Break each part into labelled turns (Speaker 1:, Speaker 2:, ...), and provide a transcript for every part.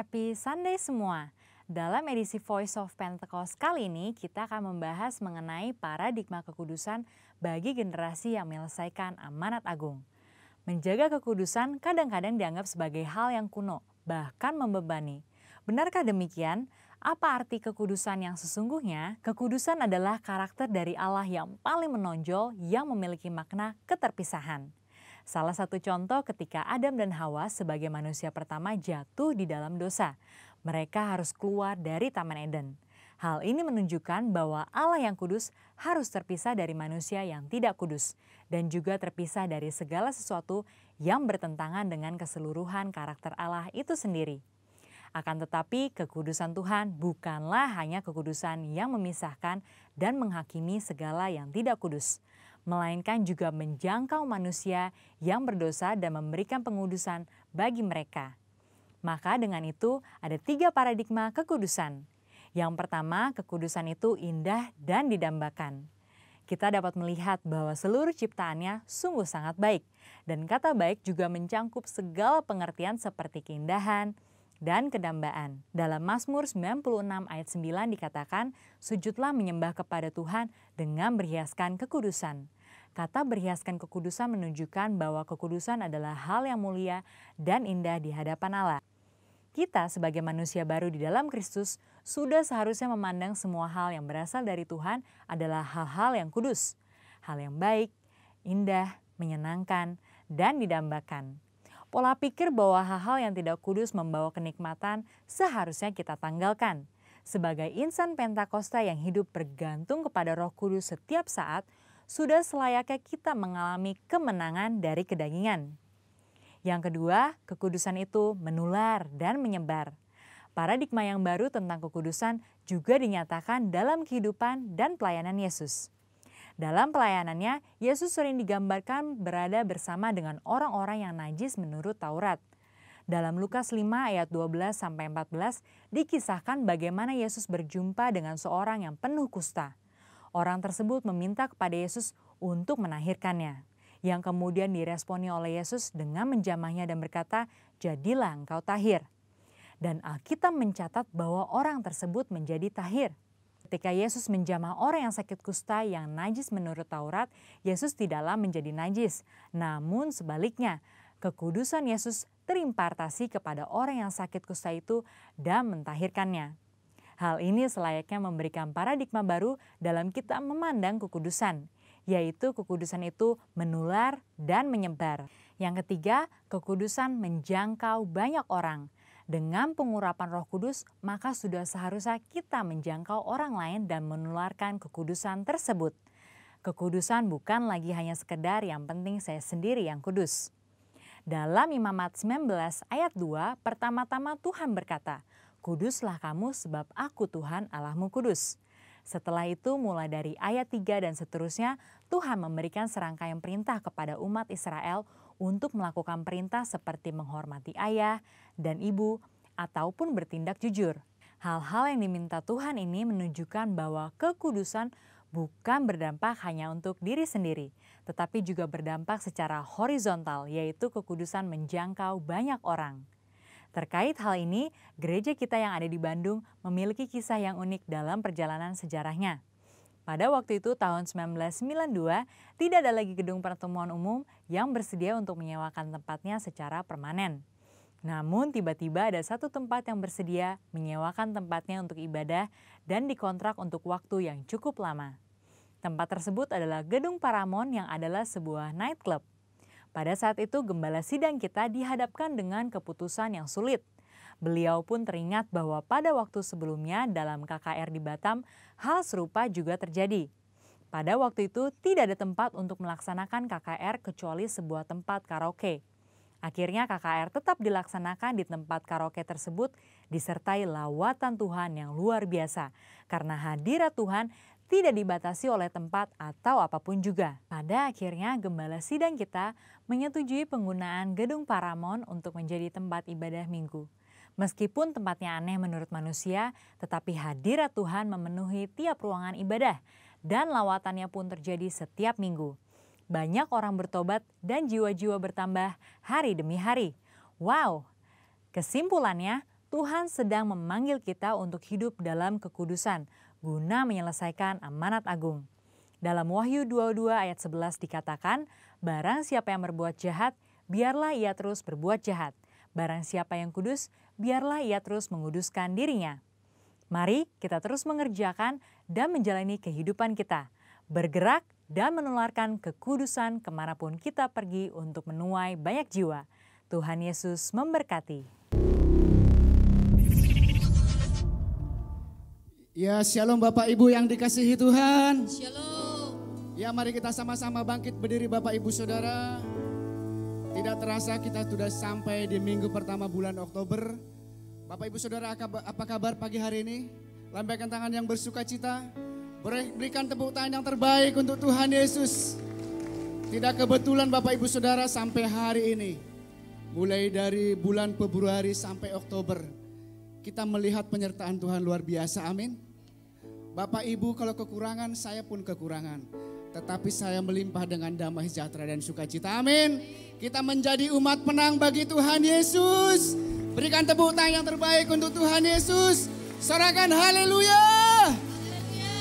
Speaker 1: Happy Sunday semua. Dalam edisi Voice of Pentecost kali ini kita akan membahas mengenai paradigma kekudusan bagi generasi yang menyelesaikan amanat agung. Menjaga kekudusan kadang-kadang dianggap sebagai hal yang kuno, bahkan membebani. Benarkah demikian? Apa arti kekudusan yang sesungguhnya? Kekudusan adalah karakter dari Allah yang paling menonjol yang memiliki makna keterpisahan. Salah satu contoh ketika Adam dan Hawa sebagai manusia pertama jatuh di dalam dosa. Mereka harus keluar dari Taman Eden. Hal ini menunjukkan bahwa Allah yang kudus harus terpisah dari manusia yang tidak kudus. Dan juga terpisah dari segala sesuatu yang bertentangan dengan keseluruhan karakter Allah itu sendiri. Akan tetapi kekudusan Tuhan bukanlah hanya kekudusan yang memisahkan dan menghakimi segala yang tidak kudus. Melainkan juga menjangkau manusia yang berdosa dan memberikan pengudusan bagi mereka. Maka dengan itu ada 3 paradigma kekudusan. Yang pertama, kekudusan itu indah dan didambakan. Kita dapat melihat bahwa seluruh ciptaannya sungguh sangat baik. Dan kata baik juga mencangkup segala pengertian seperti keindahan dan kedambaan. Dalam Mazmur 96 ayat 9 dikatakan, sujudlah menyembah kepada Tuhan dengan berhiaskan kekudusan. Kata berhiaskan kekudusan menunjukkan bahwa kekudusan adalah hal yang mulia dan indah di hadapan Allah. Kita sebagai manusia baru di dalam Kristus sudah seharusnya memandang semua hal yang berasal dari Tuhan adalah hal-hal yang kudus. Hal yang baik, indah, menyenangkan, dan didambakan. Pola pikir bahwa hal-hal yang tidak kudus membawa kenikmatan seharusnya kita tanggalkan. Sebagai insan Pentakosta yang hidup bergantung kepada Roh Kudus setiap saat, sudah selayaknya kita mengalami kemenangan dari kedagingan. Yang kedua, kekudusan itu menular dan menyebar. Paradigma yang baru tentang kekudusan juga dinyatakan dalam kehidupan dan pelayanan Yesus. Dalam pelayanannya, Yesus sering digambarkan berada bersama dengan orang-orang yang najis menurut Taurat. Dalam Lukas 5 ayat 12-14 dikisahkan bagaimana Yesus berjumpa dengan seorang yang penuh kusta. Orang tersebut meminta kepada Yesus untuk menahirkannya, yang kemudian diresponi oleh Yesus dengan menjamahnya dan berkata, "Jadilah engkau tahir." Dan Alkitab mencatat bahwa orang tersebut menjadi tahir. Ketika Yesus menjamah orang yang sakit kusta yang najis menurut Taurat, Yesus tidaklah menjadi najis. Namun sebaliknya, kekudusan Yesus terimpartasi kepada orang yang sakit kusta itu dan mentahirkannya. Hal ini selayaknya memberikan paradigma baru dalam kita memandang kekudusan, yaitu kekudusan itu menular dan menyebar. Yang ketiga, kekudusan menjangkau banyak orang. Dengan pengurapan Roh Kudus, maka sudah seharusnya kita menjangkau orang lain dan menularkan kekudusan tersebut. Kekudusan bukan lagi hanya sekedar yang penting saya sendiri yang kudus. Dalam Imamat 19 ayat 2, pertama-tama Tuhan berkata, "Kuduslah kamu sebab aku Tuhan Allahmu kudus." Setelah itu mulai dari ayat 3 dan seterusnya, Tuhan memberikan serangkaian perintah kepada umat Israel untuk melakukan perintah seperti menghormati ayah dan ibu ataupun bertindak jujur. Hal-hal yang diminta Tuhan ini menunjukkan bahwa kekudusan bukan berdampak hanya untuk diri sendiri, tetapi juga berdampak secara horizontal, yaitu kekudusan menjangkau banyak orang. Terkait hal ini, gereja kita yang ada di Bandung memiliki kisah yang unik dalam perjalanan sejarahnya. Pada waktu itu tahun 1992, tidak ada lagi gedung pertemuan umum yang bersedia untuk menyewakan tempatnya secara permanen. Namun tiba-tiba ada satu tempat yang bersedia menyewakan tempatnya untuk ibadah dan dikontrak untuk waktu yang cukup lama. Tempat tersebut adalah Gedung Paramount yang adalah sebuah nightclub. Pada saat itu gembala sidang kita dihadapkan dengan keputusan yang sulit. Beliau pun teringat bahwa pada waktu sebelumnya dalam KKR di Batam, hal serupa juga terjadi. Pada waktu itu tidak ada tempat untuk melaksanakan KKR kecuali sebuah tempat karaoke. Akhirnya KKR tetap dilaksanakan di tempat karaoke tersebut disertai lawatan Tuhan yang luar biasa. Karena hadirat Tuhan tidak dibatasi oleh tempat atau apapun juga. Pada akhirnya gembala sidang kita menyetujui penggunaan Gedung Paramount untuk menjadi tempat ibadah minggu. Meskipun tempatnya aneh menurut manusia, tetapi hadirat Tuhan memenuhi tiap ruangan ibadah dan lawatannya pun terjadi setiap minggu. Banyak orang bertobat dan jiwa-jiwa bertambah hari demi hari. Wow! Kesimpulannya, Tuhan sedang memanggil kita untuk hidup dalam kekudusan guna menyelesaikan amanat agung. Dalam Wahyu 22 ayat 11 dikatakan, barang siapa yang berbuat jahat, biarlah ia terus berbuat jahat. Barang siapa yang kudus, biarlah ia terus menguduskan dirinya. Mari kita terus mengerjakan dan menjalani kehidupan kita, bergerak dan menularkan kekudusan kemanapun kita pergi untuk menuai banyak jiwa. Tuhan Yesus memberkati.
Speaker 2: Ya, shalom Bapak Ibu yang dikasihi Tuhan.
Speaker 3: Shalom.
Speaker 2: Ya, mari kita sama-sama bangkit berdiri Bapak Ibu Saudara. Tidak terasa kita sudah sampai di minggu pertama bulan Oktober. Bapak Ibu Saudara, apa kabar pagi hari ini? Lambaikan tangan yang bersuka cita. Berikan tepuk tangan yang terbaik untuk Tuhan Yesus. Tidak kebetulan Bapak Ibu Saudara sampai hari ini, mulai dari bulan Februari sampai Oktober, kita melihat penyertaan Tuhan luar biasa, amin. Bapak Ibu, kalau kekurangan, saya pun kekurangan. Tetapi saya melimpah dengan damai sejahtera dan sukacita, amin. Kita menjadi umat penang bagi Tuhan Yesus. Berikan tepuk tangan yang terbaik untuk Tuhan Yesus. Sorakan haleluya.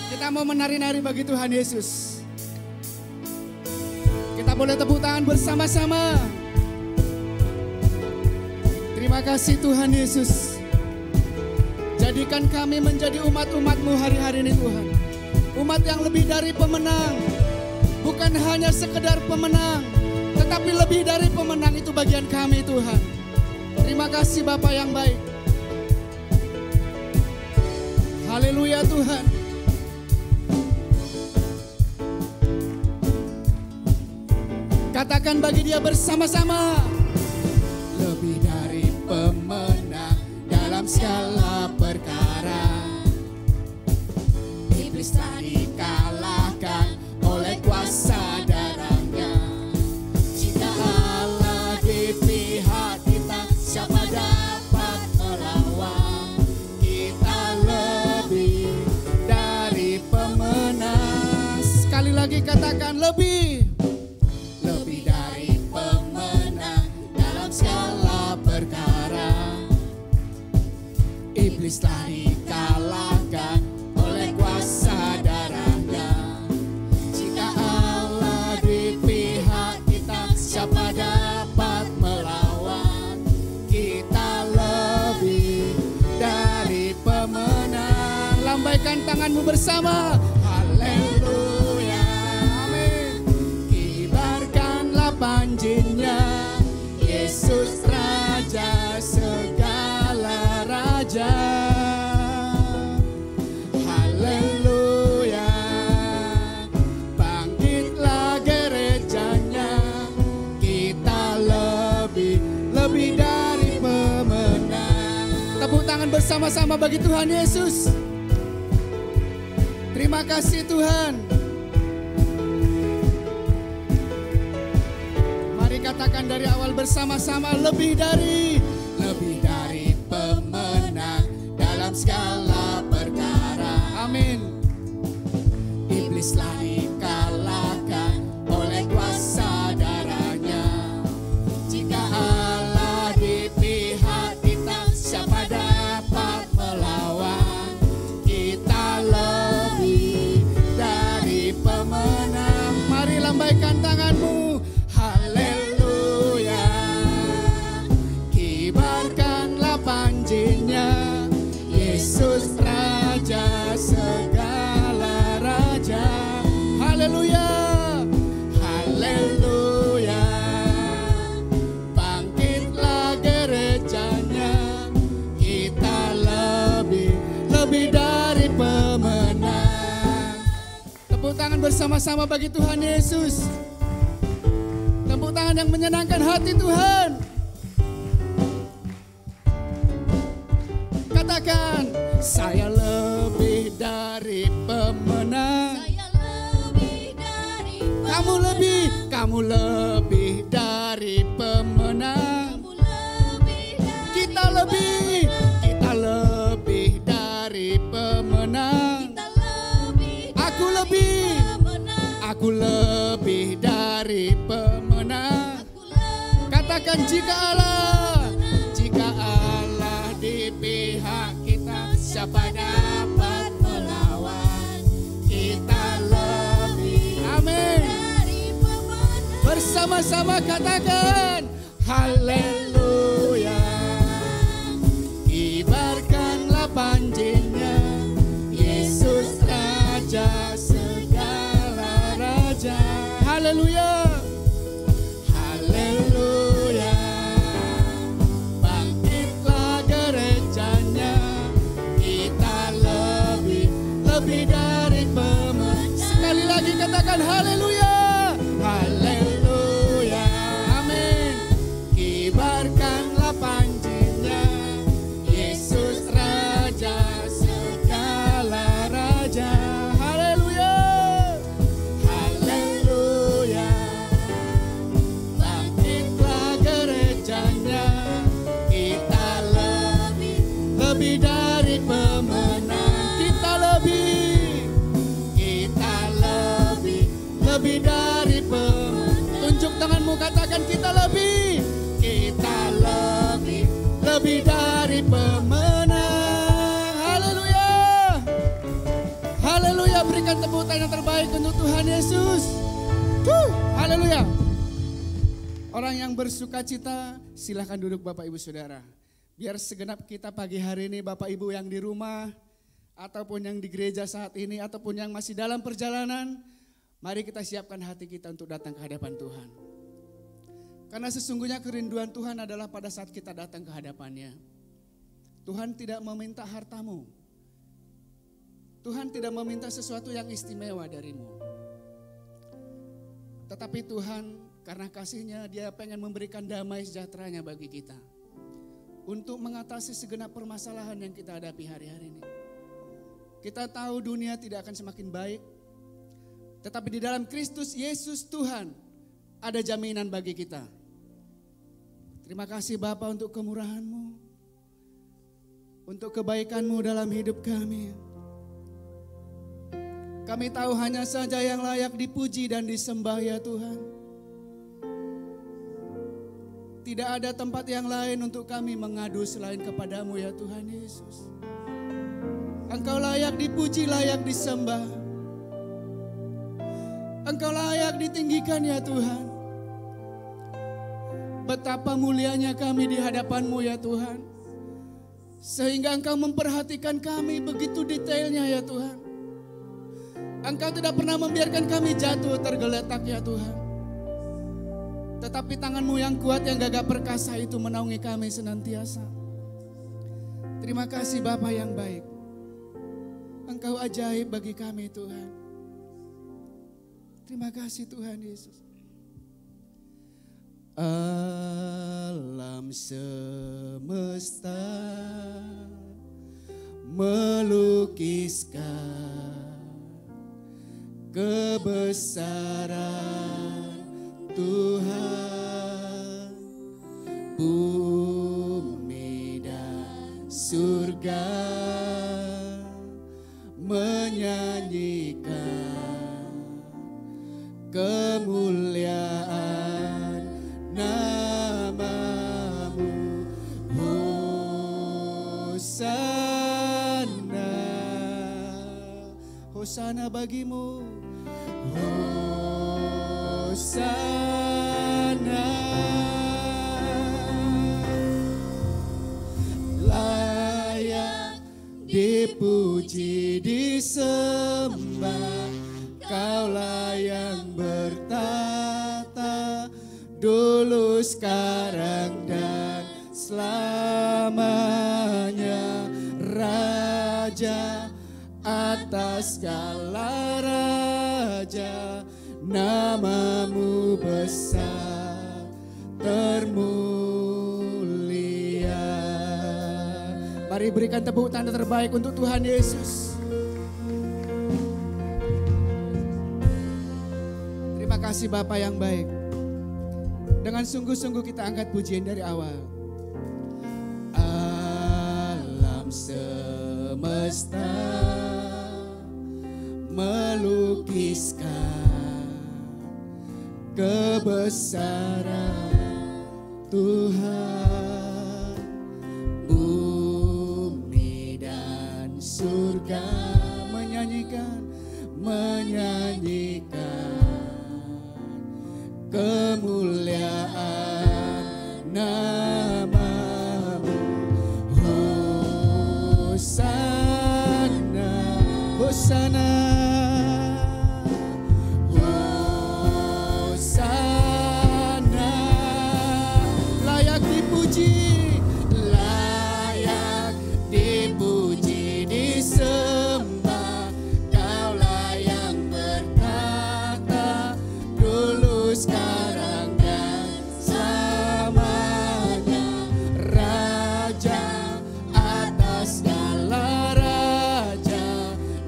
Speaker 2: Kita mau menari-nari bagi Tuhan Yesus. Kita boleh tepuk tangan bersama-sama. Terima kasih Tuhan Yesus. Jadikan kami menjadi umat-umat-Mu hari-hari ini Tuhan. Umat yang lebih dari pemenang. Bukan hanya sekedar pemenang, tetapi lebih dari pemenang, itu bagian kami Tuhan. Terima kasih Bapa yang baik. Haleluya Tuhan. Katakan bagi Dia bersama-sama. Lebih dari pemenang dalam segala perkara. Iblis telah dikalahkan oleh kuasa darahnya. Jika Allah di pihak kita, siapa dapat melawan? Kita lebih dari pemenang. Sekali lagi katakan lebih dari pemenang dalam segala perkara. Iblis telah dikalahkan oleh kuasa darahnya. Jika Allah di pihak kita, siapa dapat melawan? Kita lebih dari pemenang. Lambaikan tanganmu bersama. Haleluya, amin. Kibarkanlah panjinya, Yesus Raja segala raja. Haleluya, bangkitlah gerejanya. Kita lebih dari pemenang. Tepuk tangan bersama-sama bagi Tuhan Yesus. Terima kasih Tuhan. Mari katakan dari awal bersama-sama. Lebih dari pemenang dalam segala perkara. Amin. Iblis telah dikalahkan oleh kuasa darahnya. Jika Allah di pihak kita, siapa dapat melawan? Kita lebih dari pemenang. Mari lambaikan tanganmu. Haleluya, kibarkanlah panjinya, Yesus Raja segala raja. Haleluya, haleluya, bangkitlah gerejanya. Kita lebih dari pemenang. Tepuk tangan bersama-sama bagi Tuhan Yesus. Tepuk tangan yang menyenangkan hati Tuhan. Katakan, saya lebih dari pemenang.
Speaker 3: Saya lebih dari pemenang.
Speaker 2: Kamu lebih dari pemenang.
Speaker 3: Kamu lebih dari
Speaker 2: Kita lebih dari pemenang.
Speaker 3: Kita lebih
Speaker 2: Aku
Speaker 3: dari
Speaker 2: lebih.
Speaker 3: pemenang.
Speaker 2: Aku lebih dari pemenang.
Speaker 3: Aku lebih
Speaker 2: Katakan jika Allah di Bersama-sama katakan haleluya. Kibarkanlah panjinya, Yesus Raja segala raja. Haleluya. Haleluya. Bangkitlah gerejanya, kita lebih dari pemenang. Sekali lagi katakan haleluya. Haleluya. Amin. Kibarkanlah panjinya, Yesus Raja segala raja. Haleluya. Haleluya. Bangkitlah gerejanya, kita lebih dari pemenang. Kita lebih dari pemenang. Tunjuk tanganmu, katakan kita lebih dari pemenang. Haleluya. Haleluya. Berikan tepuk tangan yang terbaik untuk Tuhan Yesus. Haleluya. Orang yang bersuka cita, silahkan duduk Bapak Ibu Saudara. Biar segenap kita pagi hari ini, Bapak Ibu yang di rumah, ataupun yang di gereja saat ini, ataupun yang masih dalam perjalanan, mari kita siapkan hati kita untuk datang ke hadapan Tuhan. Karena sesungguhnya kerinduan Tuhan adalah pada saat kita datang ke hadapannya. Tuhan tidak meminta hartamu. Tuhan tidak meminta sesuatu yang istimewa darimu. Tetapi Tuhan karena kasih-Nya, Dia pengen memberikan damai sejahteranya bagi kita. Untuk mengatasi segenap permasalahan yang kita hadapi hari-hari ini. Kita tahu dunia tidak akan semakin baik. Tetapi di dalam Kristus Yesus Tuhan ada jaminan bagi kita. Terima kasih Bapa untuk kemurahan-Mu, untuk kebaikan-Mu dalam hidup kami. Kami tahu hanya saja yang layak dipuji dan disembah ya Tuhan. Tidak ada tempat yang lain untuk kami mengadu selain kepadamu ya Tuhan Yesus. Engkau layak dipuji, layak disembah. Engkau layak ditinggikan ya Tuhan. Betapa mulianya kami di hadapan-Mu ya Tuhan. Sehingga Engkau memperhatikan kami begitu detailnya ya Tuhan. Engkau tidak pernah membiarkan kami jatuh tergeletak ya Tuhan. Tetapi tangan-Mu yang kuat yang gagah perkasa itu menaungi kami senantiasa. Terima kasih Bapa yang baik. Engkau ajaib bagi kami Tuhan. Terima kasih Tuhan Yesus. Alam semesta melukiskan kebesaran Tuhan. Bumi dan surga menyanyikan kemuliaan nama-Mu. Hosana, Hosana bagimu. Hosana, layak dipuji disembah. Kaulah yang bertata dulu, sekarang dan selamanya. Raja atas segala raja, nama-Mu besar termulia. Mari berikan tepuk tangan terbaik untuk Tuhan Yesus. Terima kasih Bapa yang baik. Dengan sungguh-sungguh kita angkat pujian dari awal. Alam semesta melukiskan kebesaran Tuhan. Bumi dan surga menyanyikan kemuliaan nama-Mu. Hosana, Hosana, Hosana. Layak dipuji, layak dipuji, disembah. Kaulah yang bertata dulu, sekarang, dan selamanya. Raja atas segala raja,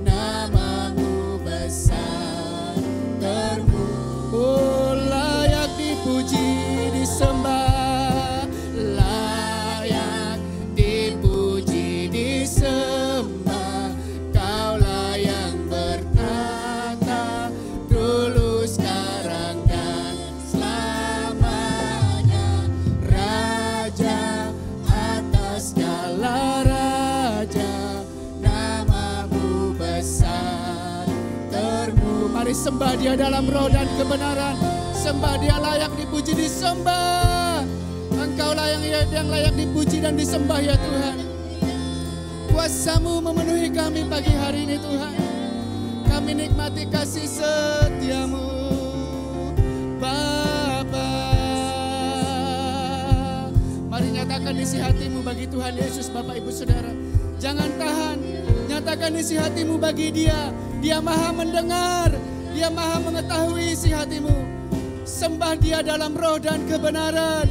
Speaker 2: nama-Mu besar termu. Oh, layak dipuji, disembah, layak dipuji, disembah. Kaulah yang bertata dulu, sekarang, dan selamanya. Raja atas segala raja, nama-Mu besar termu. Mari sembah Dia dalam roh dan kebenaran. Sembah Dia, layak dipuji, disembah. Engkaulah yang layak dipuji dan disembah ya Tuhan. Kuasa-Mu memenuhi kami pagi hari ini Tuhan. Kami nikmati kasih setia-Mu Bapa. Mari nyatakan isi hatimu bagi Tuhan Yesus, Bapak Ibu Saudara. Jangan tahan, nyatakan isi hatimu bagi Dia. Dia maha mendengar, Dia maha mengetahui isi hatimu. Sembah Dia dalam roh dan kebenaran.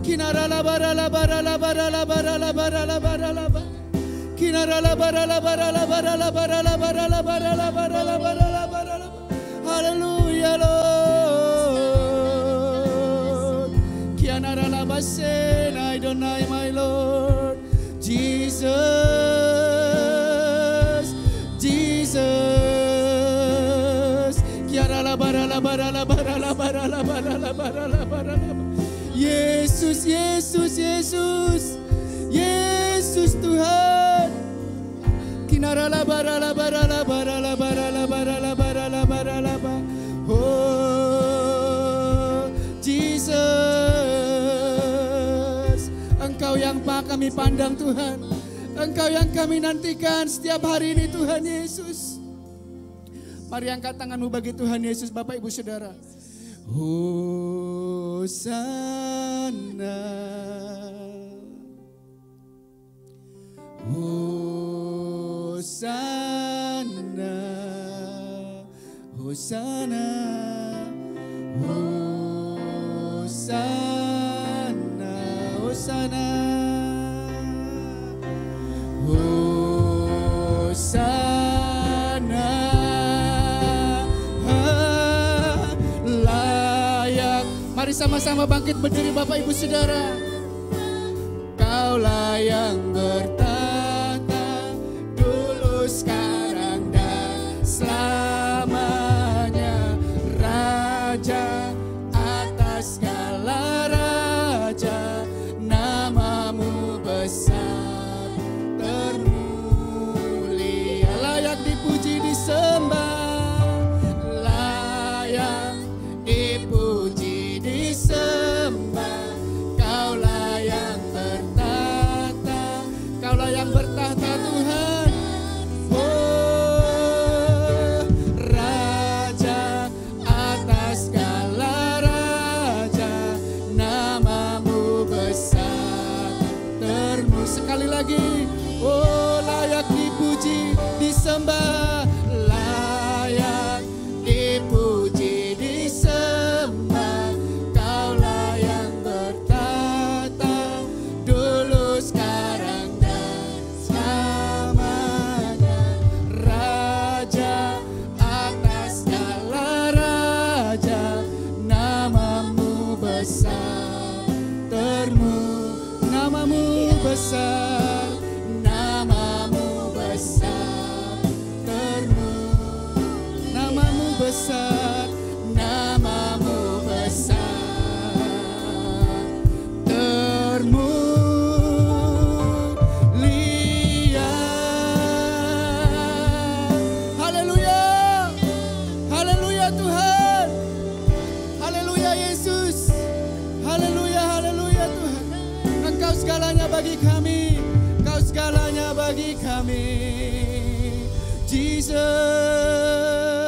Speaker 2: Kinara labara labara labara labara labara labara labara. Kinara labara labara labara labara labara labara labara labara labara labara. Haleluya Lord. Kianara labasen, I don't know my Lord. Jesus, Jesus. Kiara labara labara labara labara labara labara labara labara. Yesus, Yesus, Yesus, Yesus Tuhan. Kinara labara labara labara labara labara labara labara labara. Oh Jesus, Engkau yang kami pandang Tuhan. Engkau yang kami nantikan setiap hari ini Tuhan Yesus. Mari angkat tanganmu bagi Tuhan Yesus, Bapak Ibu Saudara. Hosana, Hosana, Hosana, Hosana, Hosana, Hosana. Layak. Mari sama-sama bangkit berdiri Bapak Ibu Saudara. Kaulah yang bertata dulu, sekarang, dan selamanya. Raja atas segala raja, nama-Mu besar termulia. Layak dipuji, disembah, layak dipuji, disembah. Kaulah yang bertata,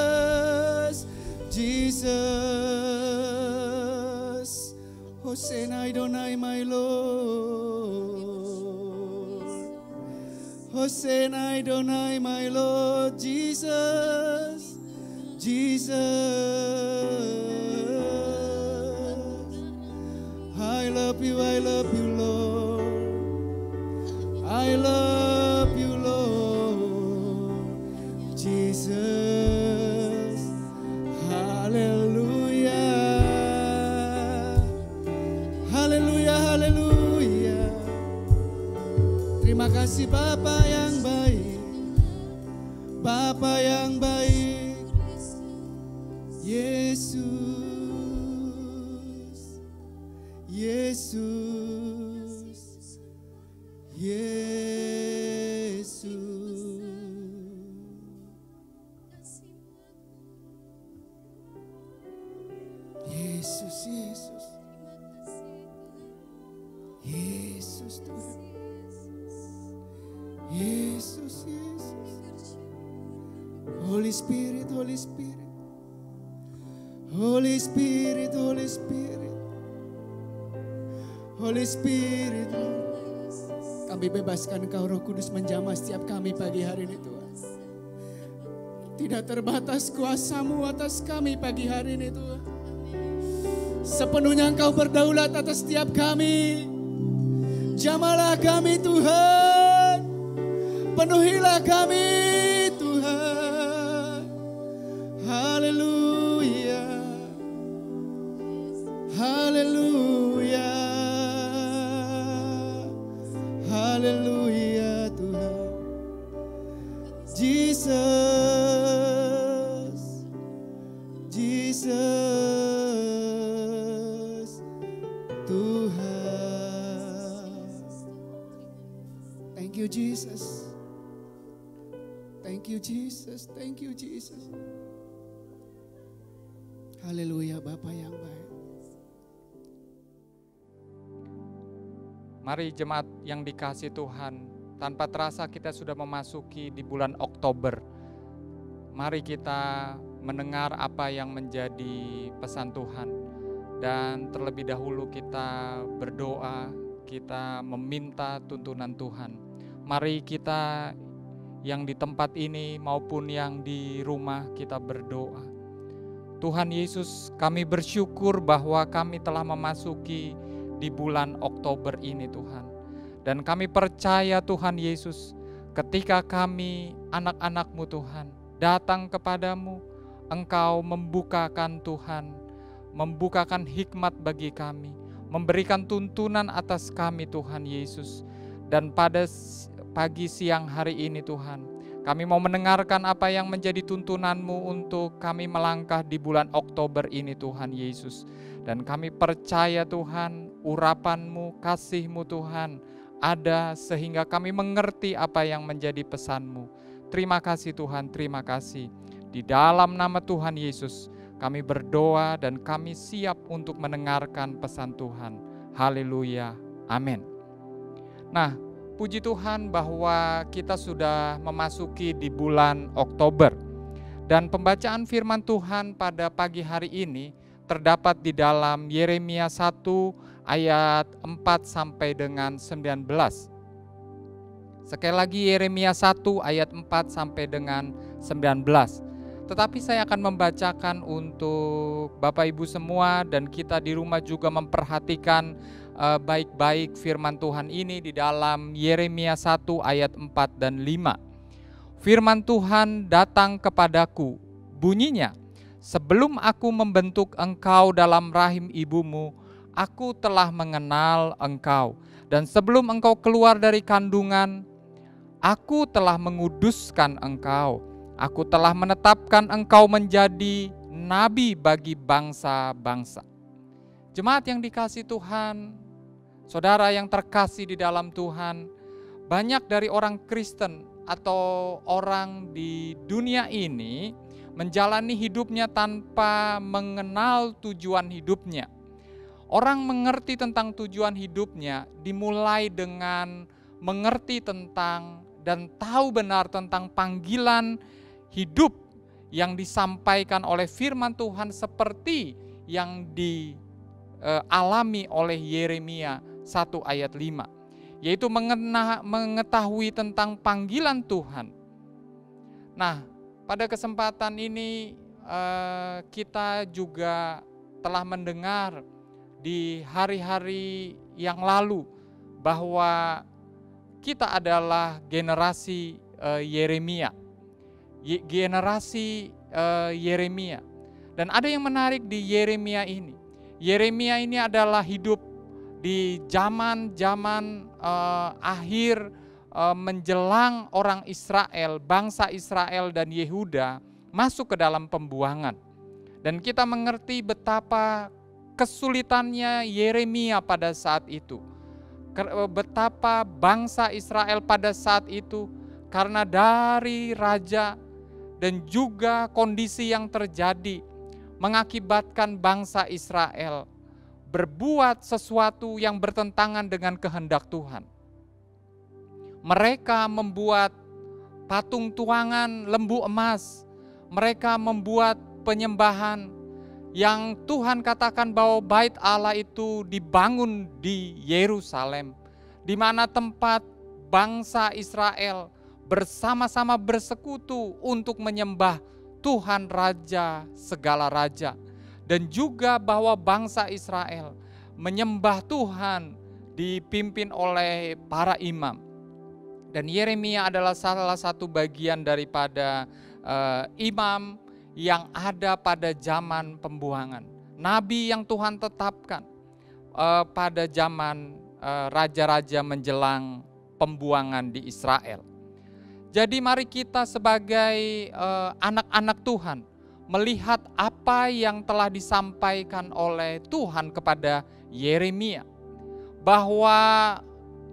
Speaker 2: Jesus, Jesus. Hosanna Adonai, my Lord. Hosanna Adonai, my Lord. Jesus, Jesus. I love you, Lord. I love you, Lord. Jesus. Haleluya. Haleluya, haleluya. Terima kasih Bapa yang baik. Bapa yang baik. Yesus. Yesus. Yesus. Yesus, Yesus. Yesus Tuhan. Yesus, Yesus. Holy Spirit, Holy Spirit. Holy Spirit, Holy Spirit. Holy Spirit, Lord. Kami bebaskan Engkau Roh Kudus menjamah setiap kami pagi hari ini Tuhan. Tidak terbatas kuasa-Mu atas kami pagi hari ini Tuhan. Sepenuhnya Engkau berdaulat atas setiap kami. Jamalah kami Tuhan. Penuhilah kami Tuhan. Haleluya. Haleluya. Haleluya Tuhan. Jesus. Jesus. Tuhan. Thank you Jesus. Thank you Jesus. Thank you Jesus. Haleluya Bapa yang baik.
Speaker 4: Mari jemaat yang dikasihi Tuhan, tanpa terasa kita sudah memasuki di bulan Oktober. Mari kita mendengar apa yang menjadi pesan Tuhan. Dan terlebih dahulu kita berdoa, kita meminta tuntunan Tuhan. Mari kita yang di tempat ini maupun yang di rumah kita berdoa. Tuhan Yesus, kami bersyukur bahwa kami telah memasuki di bulan Oktober ini Tuhan. Dan kami percaya Tuhan Yesus, ketika kami anak-anak-Mu Tuhan datang kepadamu, Engkau membukakan Tuhan, membukakan hikmat bagi kami, memberikan tuntunan atas kami Tuhan Yesus. Dan pada pagi siang hari ini Tuhan, kami mau mendengarkan apa yang menjadi tuntunan-Mu untuk kami melangkah di bulan Oktober ini Tuhan Yesus. Dan kami percaya Tuhan, urapan-Mu, kasih-Mu Tuhan ada sehingga kami mengerti apa yang menjadi pesan-Mu. Terima kasih Tuhan, terima kasih. Di dalam nama Tuhan Yesus kami berdoa dan kami siap untuk mendengarkan pesan Tuhan. Haleluya, amin. Nah, puji Tuhan bahwa kita sudah memasuki di bulan Oktober. Dan pembacaan firman Tuhan pada pagi hari ini terdapat di dalam Yeremia 1 ayat 4 sampai dengan 19. Sekali lagi Yeremia 1 ayat 4 sampai dengan 19. Tetapi saya akan membacakan untuk Bapak Ibu semua dan kita di rumah juga memperhatikan baik-baik firman Tuhan ini di dalam Yeremia 1 ayat 4 dan 5. Firman Tuhan datang kepadaku, bunyinya, sebelum aku membentuk engkau dalam rahim ibumu, aku telah mengenal engkau. Dan sebelum engkau keluar dari kandungan, aku telah menguduskan engkau. Aku telah menetapkan engkau menjadi nabi bagi bangsa-bangsa. Jemaat yang dikasihi Tuhan, saudara yang terkasih di dalam Tuhan, banyak dari orang Kristen atau orang di dunia ini menjalani hidupnya tanpa mengenal tujuan hidupnya. Orang mengerti tentang tujuan hidupnya dimulai dengan mengerti tentang dan tahu benar tentang panggilan hidup yang disampaikan oleh firman Tuhan seperti yang dialami oleh Yeremia 1 ayat 5, yaitu mengetahui tentang panggilan Tuhan. Nah, pada kesempatan ini kita juga telah mendengar di hari-hari yang lalu bahwa kita adalah generasi Yeremia. Dan ada yang menarik di Yeremia ini. Yeremia ini adalah hidup di zaman-zaman akhir menjelang orang Israel, bangsa Israel dan Yehuda masuk ke dalam pembuangan. Dan kita mengerti betapa kesulitannya Yeremia pada saat itu. Betapa bangsa Israel pada saat itu karena dari raja dan juga kondisi yang terjadi mengakibatkan bangsa Israel berbuat sesuatu yang bertentangan dengan kehendak Tuhan. Mereka membuat patung tuangan lembu emas. Mereka membuat penyembahan yang Tuhan katakan bahwa bait Allah itu dibangun di Yerusalem, di mana tempat bangsa Israel bersama-sama bersekutu untuk menyembah Tuhan Raja segala raja. Dan juga bahwa bangsa Israel menyembah Tuhan dipimpin oleh para imam. Dan Yeremia adalah salah satu bagian daripada imam yang ada pada zaman pembuangan. Nabi yang Tuhan tetapkan pada zaman raja-raja menjelang pembuangan di Israel. Jadi mari kita sebagai anak-anak Tuhan melihat apa yang telah disampaikan oleh Tuhan kepada Yeremia. Bahwa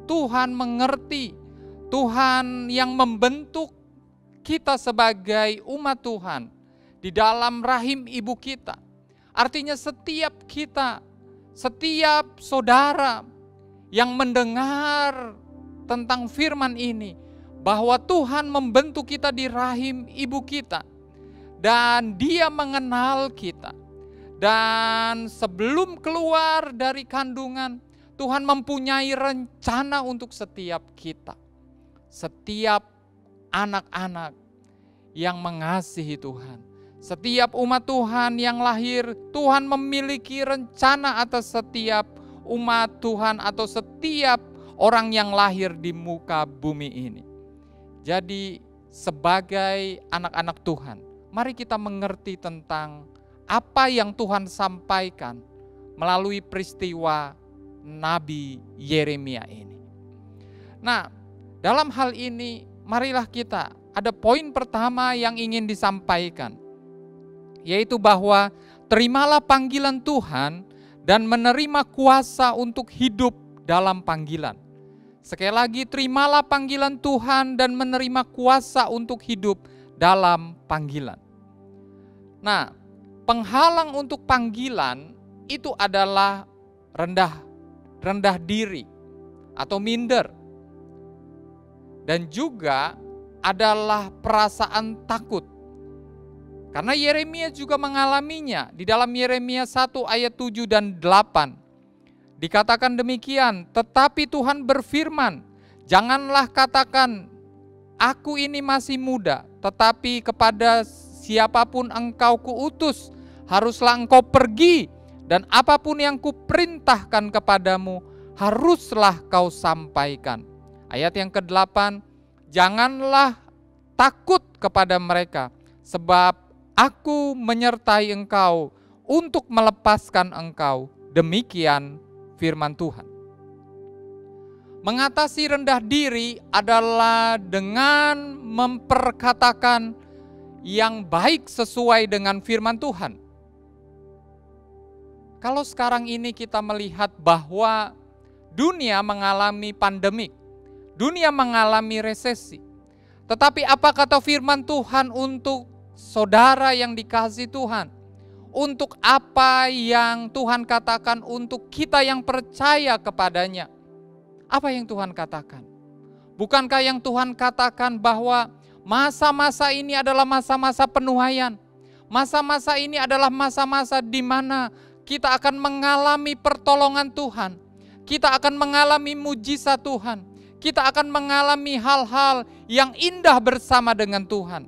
Speaker 4: Tuhan mengerti, Tuhan yang membentuk kita sebagai umat Tuhan di dalam rahim ibu kita. Artinya setiap kita, setiap saudara yang mendengar tentang firman ini, bahwa Tuhan membentuk kita di rahim ibu kita. Dan Dia mengenal kita. Dan sebelum keluar dari kandungan, Tuhan mempunyai rencana untuk setiap kita. Setiap anak-anak yang mengasihi Tuhan. Setiap umat Tuhan yang lahir, Tuhan memiliki rencana atas setiap umat Tuhan atau setiap orang yang lahir di muka bumi ini. Jadi sebagai anak-anak Tuhan, mari kita mengerti tentang apa yang Tuhan sampaikan melalui peristiwa Nabi Yeremia ini. Nah, dalam hal ini marilah kita, ada poin pertama yang ingin disampaikan, yaitu bahwa terimalah panggilan Tuhan dan menerima kuasa untuk hidup dalam panggilan. Sekali lagi, terimalah panggilan Tuhan dan menerima kuasa untuk hidup dalam panggilan. Nah, penghalang untuk panggilan itu adalah rendah diri atau minder. Dan juga adalah perasaan takut. Karena Yeremia juga mengalaminya. Di dalam Yeremia 1 ayat 7 dan 8. Dikatakan demikian, tetapi Tuhan berfirman, janganlah katakan, aku ini masih muda, tetapi kepada siapapun engkau kuutus, haruslah engkau pergi, dan apapun yang kuperintahkan kepadamu, haruslah kau sampaikan. Ayat yang ke-8, janganlah takut kepada mereka, sebab aku menyertai engkau untuk melepaskan engkau. Demikian firman Tuhan. Mengatasi rendah diri adalah dengan memperkatakan yang baik sesuai dengan firman Tuhan. Kalau sekarang ini kita melihat bahwa dunia mengalami pandemik, dunia mengalami resesi. Tetapi apa kata firman Tuhan untuk saudara yang dikasihi Tuhan? Untuk apa yang Tuhan katakan untuk kita yang percaya kepadanya? Apa yang Tuhan katakan? Bukankah yang Tuhan katakan bahwa Masa-masa ini adalah masa-masa penuaian. Masa-masa ini adalah masa-masa di mana kita akan mengalami pertolongan Tuhan. Kita akan mengalami mujizat Tuhan. Kita akan mengalami hal-hal yang indah bersama dengan Tuhan.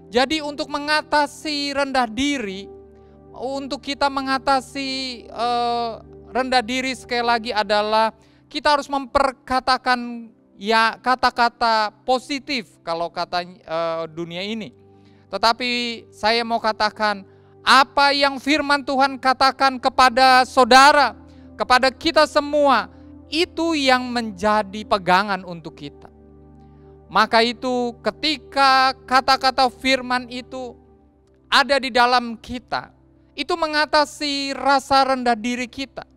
Speaker 4: Jadi untuk mengatasi rendah diri, untuk kita mengatasi rendah diri sekali lagi adalah kita harus memperkatakan ya kata-kata positif kalau kata dunia ini. Tetapi saya mau katakan apa yang firman Tuhan katakan kepada saudara, kepada kita semua, itu yang menjadi pegangan untuk kita. Maka itu ketika kata-kata firman itu ada di dalam kita, itu mengatasi rasa rendah diri kita.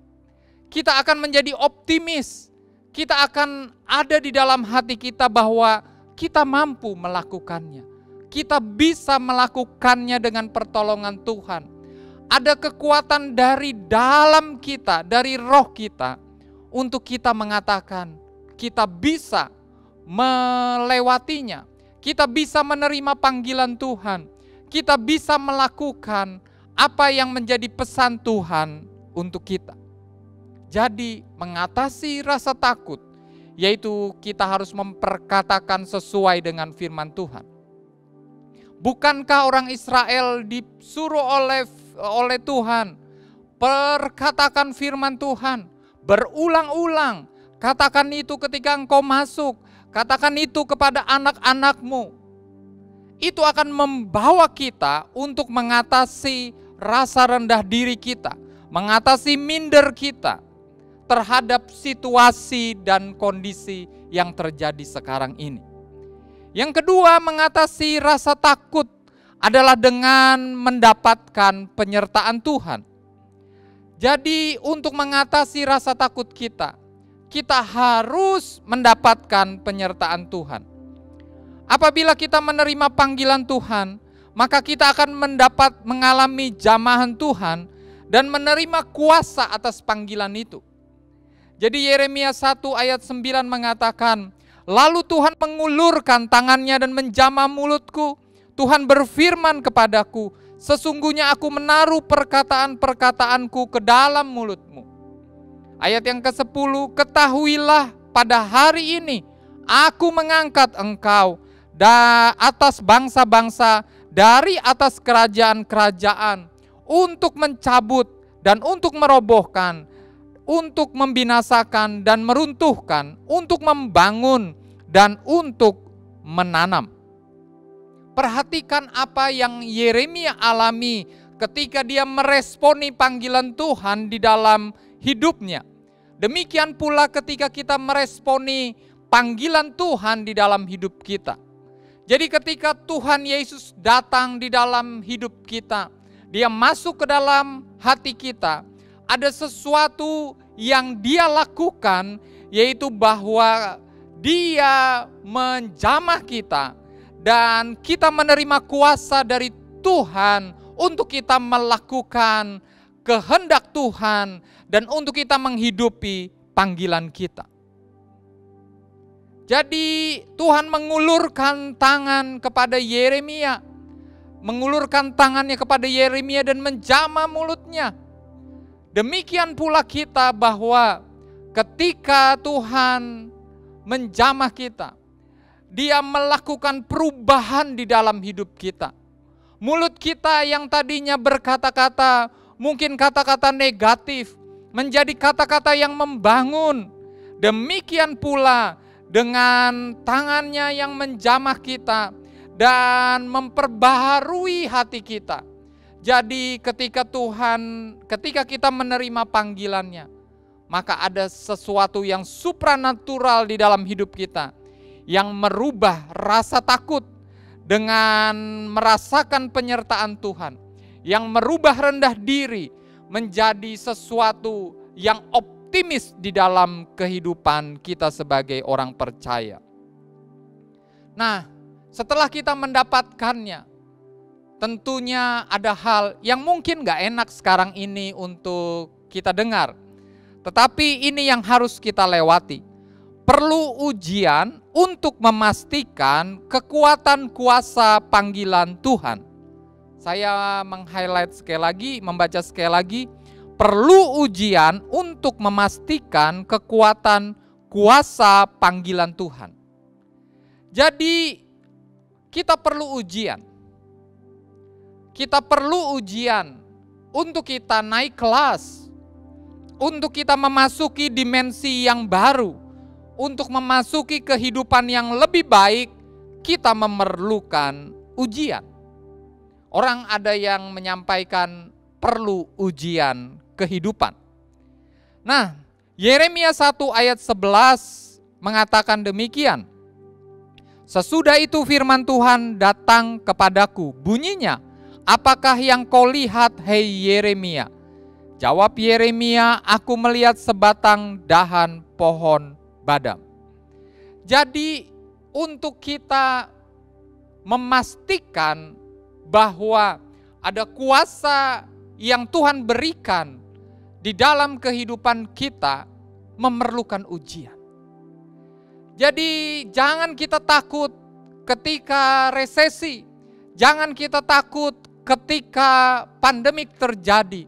Speaker 4: Kita akan menjadi optimis. Kita akan ada di dalam hati kita bahwa kita mampu melakukannya. Kita bisa melakukannya dengan pertolongan Tuhan. Ada kekuatan dari dalam kita, dari roh kita, untuk kita mengatakan kita bisa melewatinya. Kita bisa menerima panggilan Tuhan. Kita bisa melakukan apa yang menjadi pesan Tuhan untuk kita. Jadi mengatasi rasa takut, yaitu kita harus memperkatakan sesuai dengan firman Tuhan. Bukankah orang Israel disuruh oleh Tuhan perkatakan firman Tuhan berulang-ulang? Katakan itu ketika engkau masuk, katakan itu kepada anak-anakmu. Itu akan membawa kita untuk mengatasi rasa rendah diri kita, mengatasi minder kita terhadap situasi dan kondisi yang terjadi sekarang ini. Yang kedua, mengatasi rasa takut adalah dengan mendapatkan penyertaan Tuhan. Jadi untuk mengatasi rasa takut kita harus mendapatkan penyertaan Tuhan. Apabila kita menerima panggilan Tuhan, maka kita akan mengalami jamahan Tuhan dan menerima kuasa atas panggilan itu. Jadi Yeremia 1 ayat 9 mengatakan, lalu Tuhan mengulurkan tangannya dan menjamah mulutku. Tuhan berfirman kepadaku, sesungguhnya aku menaruh perkataan-perkataanku ke dalam mulutmu. Ayat yang ke-10, ketahuilah pada hari ini aku mengangkat engkau atas bangsa-bangsa, dari atas kerajaan-kerajaan, untuk mencabut dan untuk merobohkan, untuk membinasakan dan meruntuhkan, untuk membangun dan untuk menanam. Perhatikan apa yang Yeremia alami ketika dia meresponi panggilan Tuhan di dalam hidupnya. Demikian pula ketika kita meresponi panggilan Tuhan di dalam hidup kita. Jadi ketika Tuhan Yesus datang di dalam hidup kita, dia masuk ke dalam hati kita, ada sesuatu yang dia lakukan, yaitu bahwa dia menjamah kita dan kita menerima kuasa dari Tuhan untuk kita melakukan kehendak Tuhan dan untuk kita menghidupi panggilan kita. Jadi Tuhan mengulurkan tangan kepada Yeremia, mengulurkan tangannya kepada Yeremia dan menjamah mulutnya. Demikian pula kita, bahwa ketika Tuhan menjamah kita, dia melakukan perubahan di dalam hidup kita. Mulut kita yang tadinya berkata-kata, mungkin kata-kata negatif, menjadi kata-kata yang membangun. Demikian pula dengan tangannya yang menjamah kita dan memperbaharui hati kita. Jadi ketika kita menerima panggilannya, maka ada sesuatu yang supranatural di dalam hidup kita yang merubah rasa takut dengan merasakan penyertaan Tuhan, yang merubah rendah diri menjadi sesuatu yang optimis di dalam kehidupan kita sebagai orang percaya. Nah, setelah kita mendapatkannya, tentunya ada hal yang mungkin gak enak sekarang ini untuk kita dengar. Tetapi ini yang harus kita lewati. perlu ujian untuk memastikan kekuatan kuasa panggilan Tuhan. Saya meng-highlight sekali lagi, membaca sekali lagi, perlu ujian untuk memastikan kekuatan kuasa panggilan Tuhan. Jadi kita perlu ujian. Kita perlu ujian untuk kita naik kelas, untuk kita memasuki dimensi yang baru, untuk memasuki kehidupan yang lebih baik, kita memerlukan ujian. Orang ada yang menyampaikan perlu ujian kehidupan. Nah, Yeremia 1 ayat 11 mengatakan demikian. Sesudah itu firman Tuhan datang kepadaku, bunyinya, apakah yang kau lihat, hei Yeremia? Jawab Yeremia, aku melihat sebatang dahan pohon badam. Jadi untuk kita memastikan bahwa ada kuasa yang Tuhan berikan di dalam kehidupan kita memerlukan ujian. Jadi jangan kita takut ketika resesi, jangan kita takut ketika pandemik terjadi.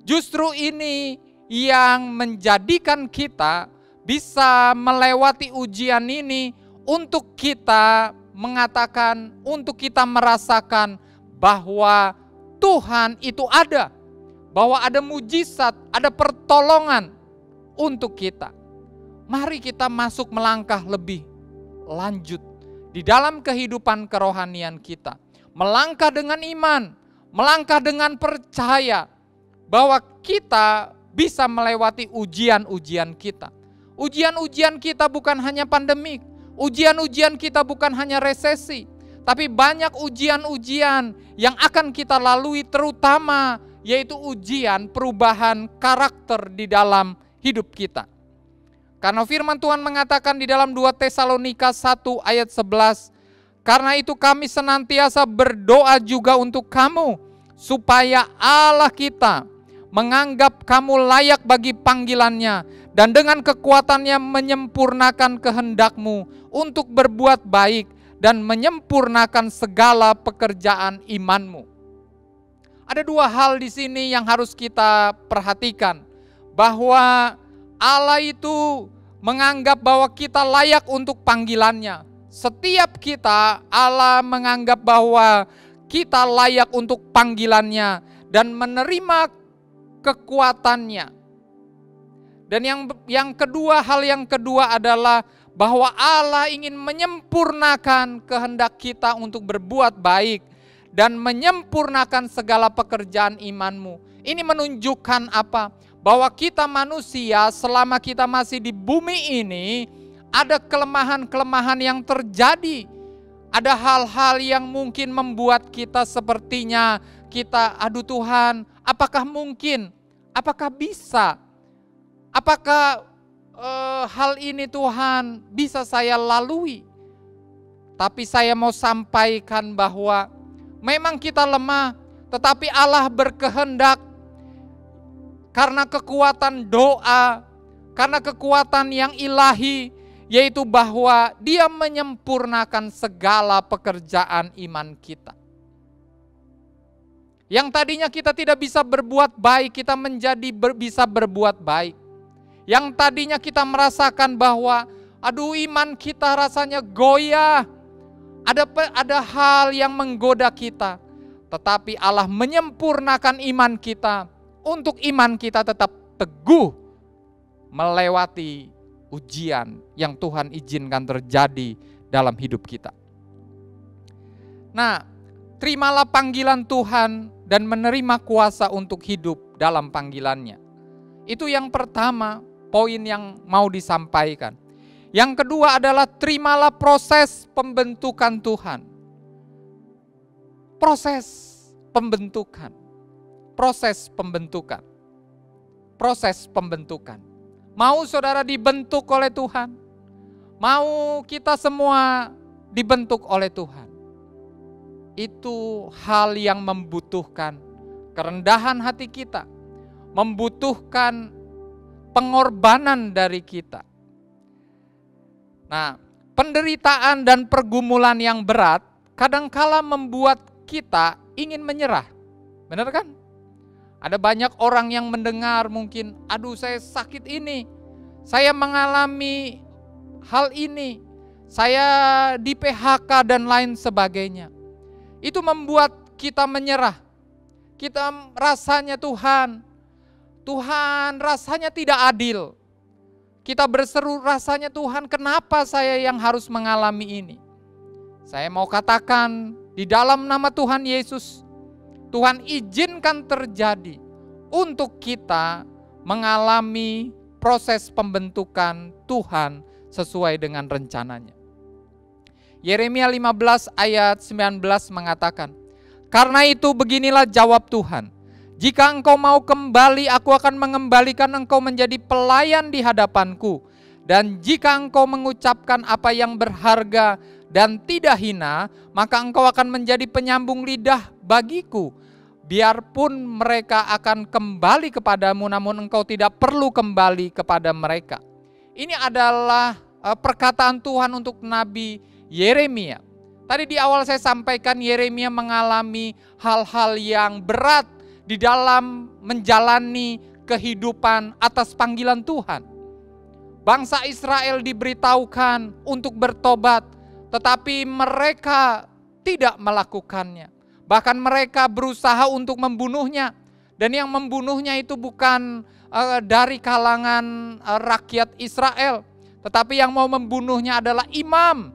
Speaker 4: Justru ini yang menjadikan kita bisa melewati ujian ini untuk kita mengatakan, untuk kita merasakan bahwa Tuhan itu ada, bahwa ada mujizat, ada pertolongan untuk kita. Mari kita masuk melangkah lebih lanjut di dalam kehidupan kerohanian kita. Melangkah dengan iman, melangkah dengan percaya bahwa kita bisa melewati ujian-ujian kita. Ujian-ujian kita bukan hanya pandemik, ujian-ujian kita bukan hanya resesi, tapi banyak ujian-ujian yang akan kita lalui, terutama yaitu ujian perubahan karakter di dalam hidup kita. Karena firman Tuhan mengatakan di dalam 2 Tesalonika 1 ayat 11, karena itu kami senantiasa berdoa juga untuk kamu, supaya Allah kita menganggap kamu layak bagi panggilannya, dan dengan kekuatannya menyempurnakan kehendakmu untuk berbuat baik dan menyempurnakan segala pekerjaan imanmu. Ada dua hal di sini yang harus kita perhatikan, bahwa Allah itu menganggap bahwa kita layak untuk panggilannya. Setiap kita, Allah menganggap bahwa kita layak untuk panggilannya dan menerima kekuatannya. Dan yang kedua, hal yang kedua adalah bahwa Allah ingin menyempurnakan kehendak kita untuk berbuat baik dan menyempurnakan segala pekerjaan imanmu. Ini menunjukkan apa? Bahwa kita manusia selama kita masih di bumi ini ada kelemahan-kelemahan yang terjadi. Ada hal-hal yang mungkin membuat kita sepertinya kita, aduh Tuhan, apakah mungkin? Apakah bisa? Apakah hal ini Tuhan bisa saya lalui? Tapi saya mau sampaikan bahwa memang kita lemah, tetapi Allah berkehendak karena kekuatan doa, karena kekuatan yang ilahi, yaitu bahwa Dia menyempurnakan segala pekerjaan iman kita. Yang tadinya kita tidak bisa berbuat baik, kita menjadi bisa berbuat baik. Yang tadinya kita merasakan bahwa aduh iman kita rasanya goyah, ada hal yang menggoda kita, tetapi Allah menyempurnakan iman kita untuk iman kita tetap teguh melewati ujian yang Tuhan izinkan terjadi dalam hidup kita. Nah, terimalah panggilan Tuhan dan menerima kuasa untuk hidup dalam panggilannya. Itu yang pertama, poin yang mau disampaikan. Yang kedua adalah terimalah proses pembentukan Tuhan. Proses pembentukan. Proses pembentukan. Proses pembentukan. Mau saudara dibentuk oleh Tuhan? Mau kita semua dibentuk oleh Tuhan? Itu hal yang membutuhkan kerendahan hati kita, membutuhkan pengorbanan dari kita. Nah, penderitaan dan pergumulan yang berat kadangkala membuat kita ingin menyerah. Benar kan? Ada banyak orang yang mendengar mungkin, aduh saya sakit ini, saya mengalami hal ini, saya di PHK dan lain sebagainya. Itu membuat kita menyerah. Kita rasanya Tuhan rasanya tidak adil. Kita berseru rasanya Tuhan, kenapa saya yang harus mengalami ini? Saya mau katakan di dalam nama Tuhan Yesus, Tuhan izinkan terjadi untuk kita mengalami proses pembentukan Tuhan sesuai dengan rencananya. Yeremia 15 ayat 19 mengatakan, karena itu beginilah jawab Tuhan, jika engkau mau kembali, aku akan mengembalikan engkau menjadi pelayan di hadapanku. Dan jika engkau mengucapkan apa yang berharga dan tidak hina, maka engkau akan menjadi penyambung lidah bagiku. Biarpun mereka akan kembali kepadamu, namun engkau tidak perlu kembali kepada mereka. Ini adalah perkataan Tuhan untuk Nabi Yeremia. Tadi di awal saya sampaikan Yeremia mengalami hal-hal yang berat di dalam menjalani kehidupan atas panggilan Tuhan. Bangsa Israel diberitahukan untuk bertobat, tetapi mereka tidak melakukannya. Bahkan mereka berusaha untuk membunuhnya. Dan yang membunuhnya itu bukan dari kalangan rakyat Israel, tetapi yang mau membunuhnya adalah imam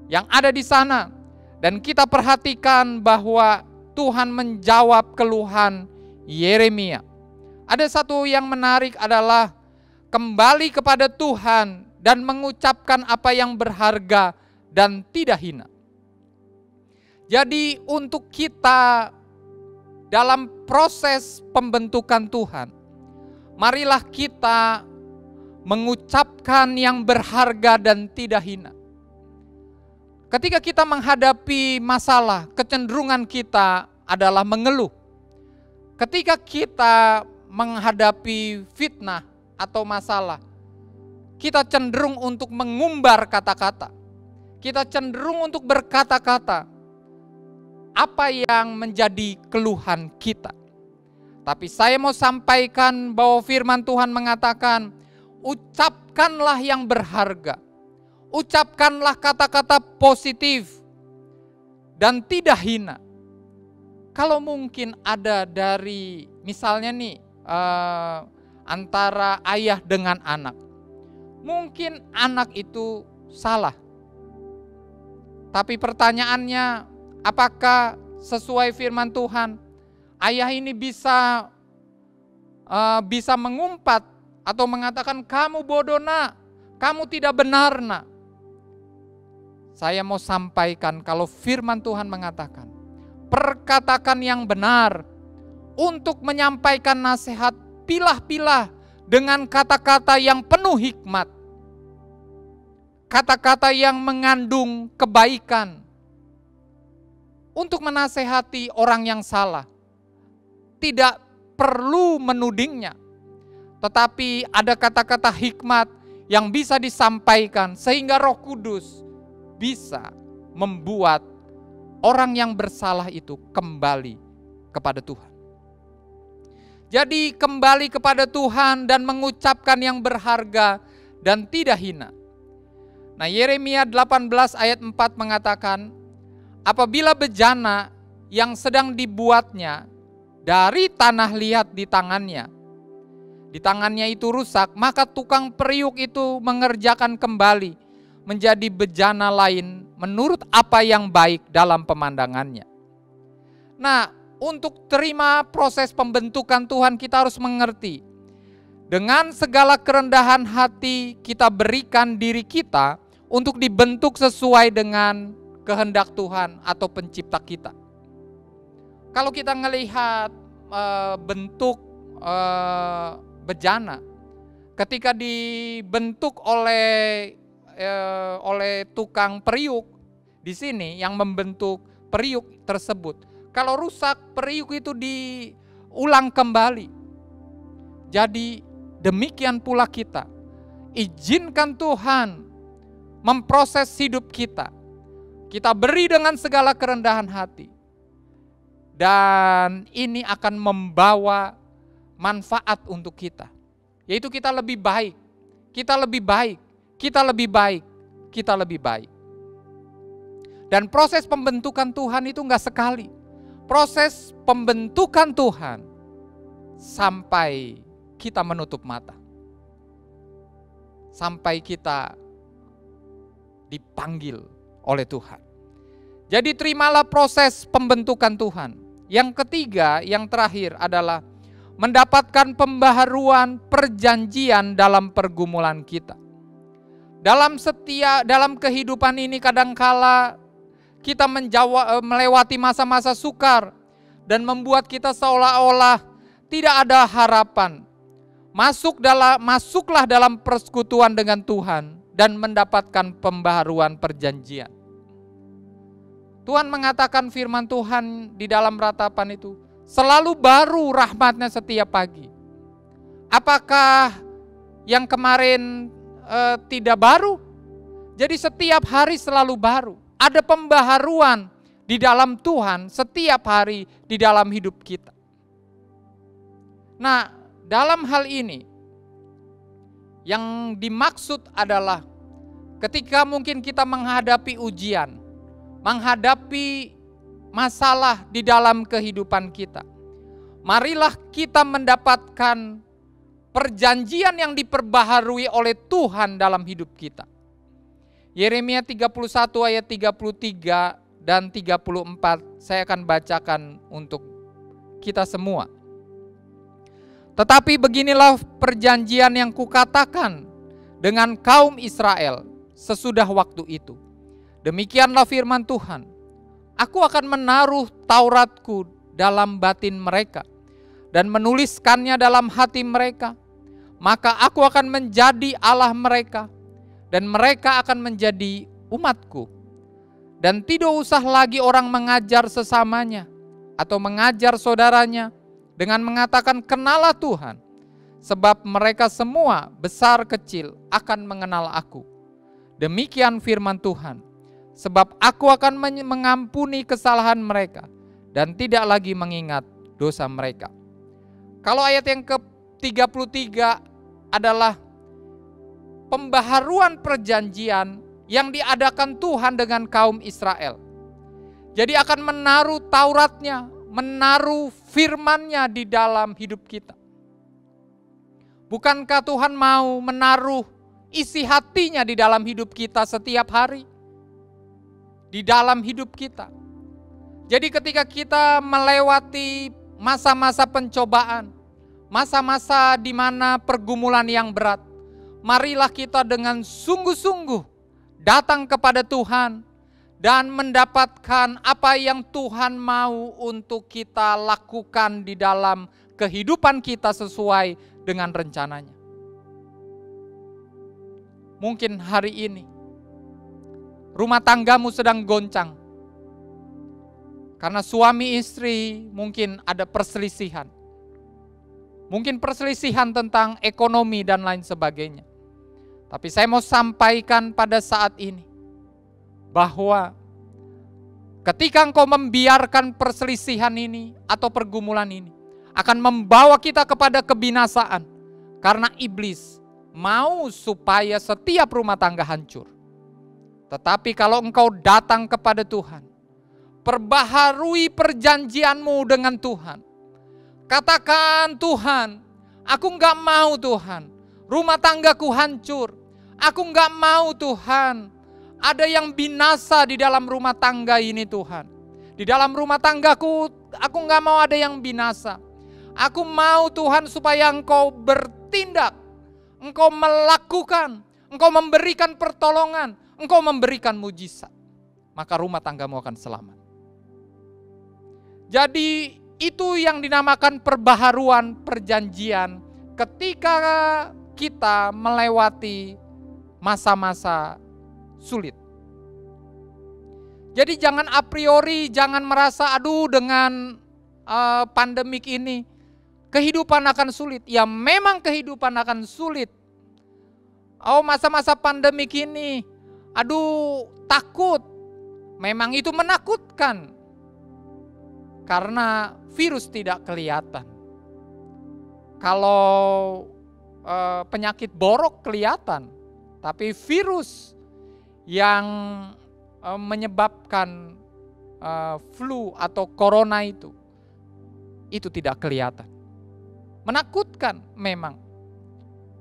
Speaker 4: yang ada di sana. Dan kita perhatikan bahwa Tuhan menjawab keluhan Yeremia. Ada satu yang menarik adalah kembali kepada Tuhan dan mengucapkan apa yang berharga dan tidak hina. Jadi untuk kita dalam proses pembentukan Tuhan, marilah kita mengucapkan yang berharga dan tidak hina. Ketika kita menghadapi masalah, kecenderungan kita adalah mengeluh. Ketika kita menghadapi fitnah atau masalah, kita cenderung untuk mengumbar kata-kata. Kita cenderung untuk berkata-kata apa yang menjadi keluhan kita. Tapi saya mau sampaikan bahwa firman Tuhan mengatakan, ucapkanlah yang berharga. Ucapkanlah kata-kata positif dan tidak hina. Kalau mungkin ada dari misalnya nih antara ayah dengan anak, mungkin anak itu salah. Tapi pertanyaannya, apakah sesuai firman Tuhan? Ayah ini bisa mengumpat atau mengatakan kamu bodoh nak, kamu tidak benar nak. Saya mau sampaikan kalau firman Tuhan mengatakan, perkatakan yang benar untuk menyampaikan nasihat, pilah-pilah dengan kata-kata yang penuh hikmat. Kata-kata yang mengandung kebaikan untuk menasehati orang yang salah. Tidak perlu menudingnya, tetapi ada kata-kata hikmat yang bisa disampaikan sehingga Roh Kudus bisa membuat orang yang bersalah itu kembali kepada Tuhan. Jadi kembali kepada Tuhan dan mengucapkan yang berharga dan tidak hina. Nah, Yeremia 18 ayat 4 mengatakan, apabila bejana yang sedang dibuatnya dari tanah liat di tangannya itu rusak, maka tukang periuk itu mengerjakan kembali menjadi bejana lain menurut apa yang baik dalam pemandangannya. Nah, untuk terima proses pembentukan Tuhan kita harus mengerti, dengan segala kerendahan hati kita berikan diri kita untuk dibentuk sesuai dengan kehendak Tuhan atau pencipta kita. Kalau kita melihat bentuk bejana, ketika dibentuk oleh tukang periuk di sini yang membentuk periuk tersebut, kalau rusak periuk itu diulang kembali. Jadi demikian pula kita, izinkan Tuhan memproses hidup kita. Kita beri dengan segala kerendahan hati. Dan ini akan membawa manfaat untuk kita. Yaitu kita lebih baik, kita lebih baik, kita lebih baik, kita lebih baik. Dan proses pembentukan Tuhan itu enggak sekali. Proses pembentukan Tuhan sampai kita menutup mata. Sampai kita dipanggil oleh Tuhan. Jadi terimalah proses pembentukan Tuhan. Yang ketiga, yang terakhir adalah mendapatkan pembaharuan perjanjian dalam pergumulan kita. Dalam kehidupan ini kadangkala kita melewati masa-masa sukar dan membuat kita seolah-olah tidak ada harapan. Masuklah dalam persekutuan dengan Tuhan dan mendapatkan pembaharuan perjanjian. Tuhan mengatakan firman Tuhan di dalam ratapan itu, selalu baru rahmatnya setiap pagi. Apakah yang kemarin tidak baru? Jadi setiap hari selalu baru. Ada pembaharuan di dalam Tuhan setiap hari di dalam hidup kita. Nah, dalam hal ini yang dimaksud adalah ketika mungkin kita menghadapi ujian, menghadapi masalah di dalam kehidupan kita, marilah kita mendapatkan perjanjian yang diperbaharui oleh Tuhan dalam hidup kita. Yeremia 31 ayat 33 dan 34 saya akan bacakan untuk kita semua. Tetapi beginilah perjanjian yang kukatakan dengan kaum Israel sesudah waktu itu. Demikianlah firman Tuhan, aku akan menaruh Tauratku dalam batin mereka dan menuliskannya dalam hati mereka. Maka aku akan menjadi Allah mereka dan mereka akan menjadi umatku. Dan tidak usah lagi orang mengajar sesamanya atau mengajar saudaranya dengan mengatakan kenalah Tuhan. Sebab mereka semua besar kecil akan mengenal aku. Demikian firman Tuhan. Sebab aku akan mengampuni kesalahan mereka dan tidak lagi mengingat dosa mereka. Kalau ayat yang ke-33 adalah pembaharuan perjanjian yang diadakan Tuhan dengan kaum Israel. Jadi akan menaruh Tauratnya, menaruh firman-Nya di dalam hidup kita. Bukankah Tuhan mau menaruh isi hatinya di dalam hidup kita setiap hari? Di dalam hidup kita. Jadi ketika kita melewati masa-masa pencobaan, masa-masa di mana pergumulan yang berat, marilah kita dengan sungguh-sungguh datang kepada Tuhan dan mendapatkan apa yang Tuhan mau untuk kita lakukan di dalam kehidupan kita sesuai dengan rencananya. Mungkin hari ini rumah tanggamu sedang goncang. Karena suami istri mungkin ada perselisihan. Mungkin perselisihan tentang ekonomi dan lain sebagainya. Tapi saya mau sampaikan pada saat ini bahwa ketika engkau membiarkan perselisihan ini atau pergumulan ini akan membawa kita kepada kebinasaan. Karena iblis mau supaya setiap rumah tangga hancur. Tetapi kalau engkau datang kepada Tuhan, perbaharui perjanjianmu dengan Tuhan. Katakan, Tuhan, aku enggak mau Tuhan, rumah tanggaku hancur. Aku enggak mau Tuhan, ada yang binasa di dalam rumah tangga ini Tuhan. Di dalam rumah tanggaku, aku enggak mau ada yang binasa. Aku mau Tuhan supaya engkau bertindak, engkau melakukan, engkau memberikan pertolongan, engkau memberikan mujizat, maka rumah tanggamu akan selamat. Jadi itu yang dinamakan perbaharuan perjanjian ketika kita melewati masa-masa sulit. Jadi jangan a priori, jangan merasa aduh dengan pandemik ini kehidupan akan sulit. Ya memang kehidupan akan sulit. Oh, masa-masa pandemi ini, aduh takut. Memang itu menakutkan. Karena virus tidak kelihatan. Kalau penyakit borok kelihatan. Tapi virus yang menyebabkan flu atau corona itu tidak kelihatan. Menakutkan memang.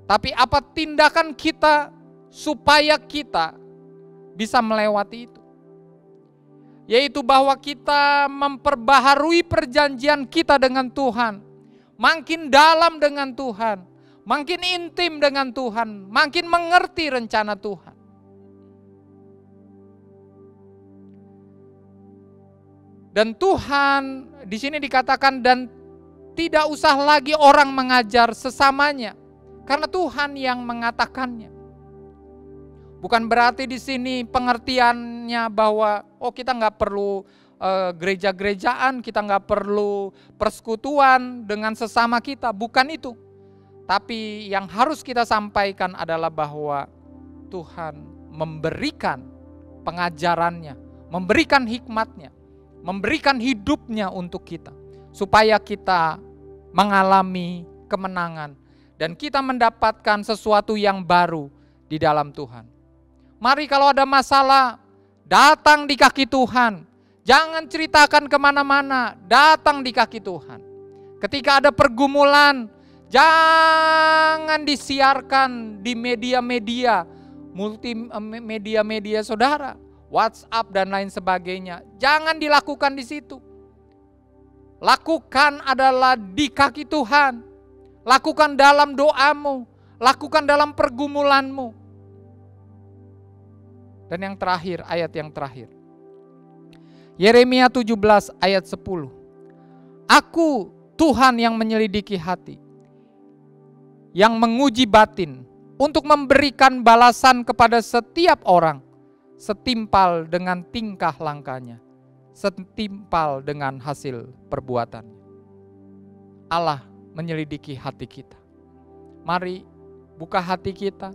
Speaker 4: Tapi apa tindakan kita supaya kita bisa melewati itu? Yaitu bahwa kita memperbaharui perjanjian kita dengan Tuhan. Makin dalam dengan Tuhan. Makin intim dengan Tuhan. Makin mengerti rencana Tuhan. Dan Tuhan di sini dikatakan dan tidak usah lagi orang mengajar sesamanya. Karena Tuhan yang mengatakannya. Bukan berarti di sini pengertiannya bahwa kita nggak perlu gereja-gerejaan, kita nggak perlu persekutuan dengan sesama kita. Bukan itu. Tapi yang harus kita sampaikan adalah bahwa Tuhan memberikan pengajarannya, memberikan hikmatnya, memberikan hidupnya untuk kita. Supaya kita mengalami kemenangan. Dan kita mendapatkan sesuatu yang baru di dalam Tuhan. Mari kalau ada masalah, datang di kaki Tuhan. Jangan ceritakan kemana-mana, datang di kaki Tuhan. Ketika ada pergumulan, jangan disiarkan di media-media, multimedia saudara, WhatsApp dan lain sebagainya. Jangan dilakukan di situ. Lakukan adalah di kaki Tuhan. Lakukan dalam doamu, lakukan dalam pergumulanmu. Dan yang terakhir, ayat yang terakhir. Yeremia 17 ayat 10. Aku Tuhan yang menyelidiki hati, yang menguji batin, untuk memberikan balasan kepada setiap orang, setimpal dengan tingkah langkahnya, setimpal dengan hasil perbuatannya. Allah menyelidiki hati kita. Mari buka hati kita,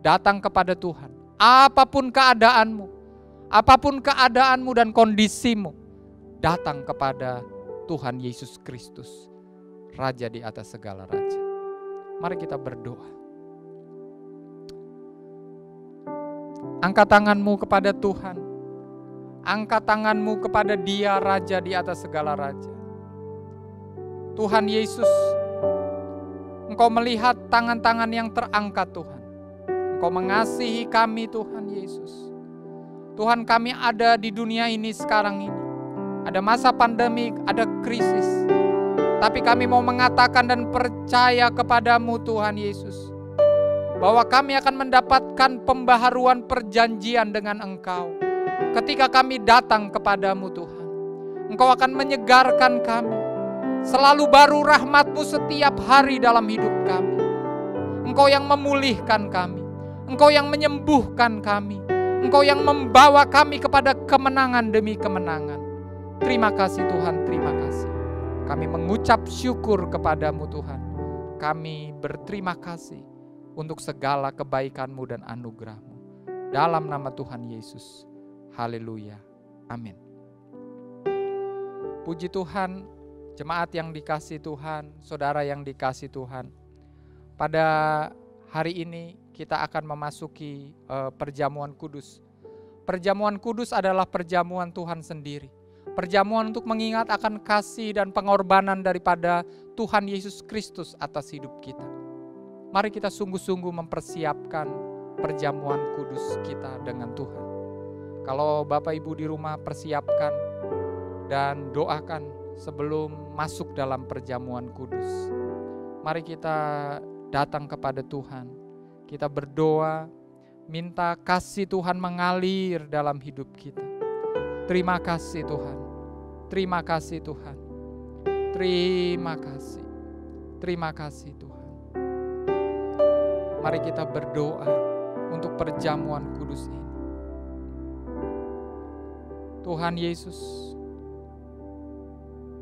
Speaker 4: datang kepada Tuhan. Apapun keadaanmu dan kondisimu, datang kepada Tuhan Yesus Kristus, Raja di atas segala raja. Mari kita berdoa. Angkat tanganmu kepada Tuhan. Angkat tanganmu kepada Dia, Raja di atas segala raja. Tuhan Yesus, Engkau melihat tangan-tangan yang terangkat Tuhan. Engkau mengasihi kami Tuhan Yesus. Tuhan, kami ada di dunia ini sekarang ini. Ada masa pandemik, ada krisis. Tapi kami mau mengatakan dan percaya kepadamu Tuhan Yesus. Bahwa kami akan mendapatkan pembaharuan perjanjian dengan Engkau. Ketika kami datang kepadamu Tuhan. Engkau akan menyegarkan kami. Selalu baru rahmat-Mu setiap hari dalam hidup kami. Engkau yang memulihkan kami. Engkau yang menyembuhkan kami. Engkau yang membawa kami kepada kemenangan demi kemenangan. Terima kasih Tuhan, terima kasih. Kami mengucap syukur kepadamu Tuhan. Kami berterima kasih untuk segala kebaikan-Mu dan anugerah-Mu. Dalam nama Tuhan Yesus. Haleluya. Amin. Puji Tuhan. Jemaat yang dikasih Tuhan, saudara yang dikasih Tuhan. Pada hari ini kita akan memasuki perjamuan kudus. Perjamuan kudus adalah perjamuan Tuhan sendiri. Perjamuan untuk mengingat akan kasih dan pengorbanan daripada Tuhan Yesus Kristus atas hidup kita. Mari kita sungguh-sungguh mempersiapkan perjamuan kudus kita dengan Tuhan. Kalau Bapak Ibu di rumah persiapkan dan doakan sebelum masuk dalam perjamuan kudus. Mari kita datang kepada Tuhan. Kita berdoa, minta kasih Tuhan mengalir dalam hidup kita. Terima kasih Tuhan. Terima kasih Tuhan. Terima kasih. Terima kasih Tuhan. Mari kita berdoa untuk perjamuan kudus ini. Tuhan Yesus,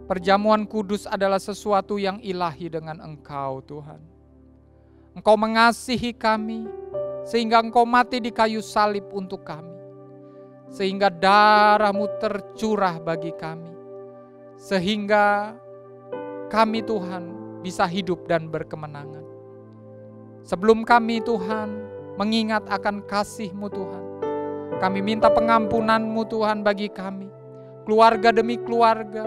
Speaker 4: perjamuan kudus adalah sesuatu yang ilahi dengan Engkau Tuhan. Engkau mengasihi kami, Sehingga Engkau mati di kayu salib untuk kami. Sehingga darah-Mu tercurah bagi kami. Sehingga kami Tuhan bisa hidup dan berkemenangan. Sebelum kami Tuhan mengingat akan kasih-Mu Tuhan, kami minta pengampunan-Mu Tuhan bagi kami. Keluarga demi keluarga,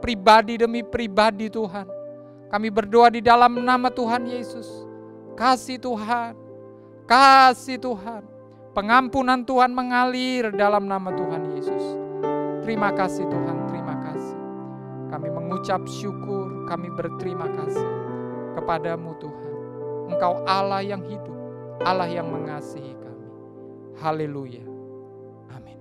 Speaker 4: pribadi demi pribadi Tuhan. Kami berdoa di dalam nama Tuhan Yesus. Kasih Tuhan, pengampunan Tuhan mengalir dalam nama Tuhan Yesus. Terima kasih Tuhan, terima kasih. Kami mengucap syukur, kami berterima kasih kepadamu Tuhan. Engkau Allah yang hidup, Allah yang mengasihi kami. Haleluya. Amin.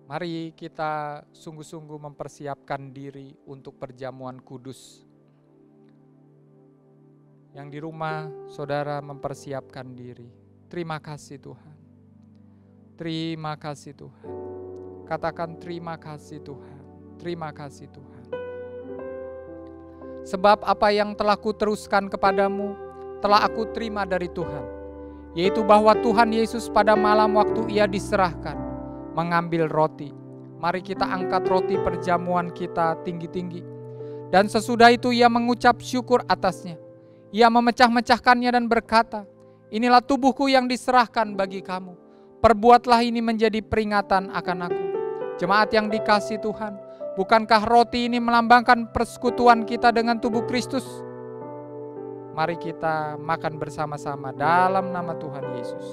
Speaker 4: Mari kita sungguh-sungguh mempersiapkan diri untuk perjamuan kudus. Yang di rumah, saudara mempersiapkan diri. Terima kasih Tuhan. Terima kasih Tuhan. Katakan terima kasih Tuhan. Terima kasih Tuhan. Sebab apa yang telah kuteruskan kepadamu, telah aku terima dari Tuhan. Yaitu bahwa Tuhan Yesus pada malam waktu Ia diserahkan, mengambil roti. Mari kita angkat roti perjamuan kita tinggi-tinggi. Dan sesudah itu Ia mengucap syukur atasnya. Ia memecah-mecahkannya dan berkata, inilah tubuhku yang diserahkan bagi kamu. Perbuatlah ini menjadi peringatan akan aku. Jemaat yang dikasihi Tuhan, bukankah roti ini melambangkan persekutuan kita dengan tubuh Kristus? Mari kita makan bersama-sama dalam nama Tuhan Yesus.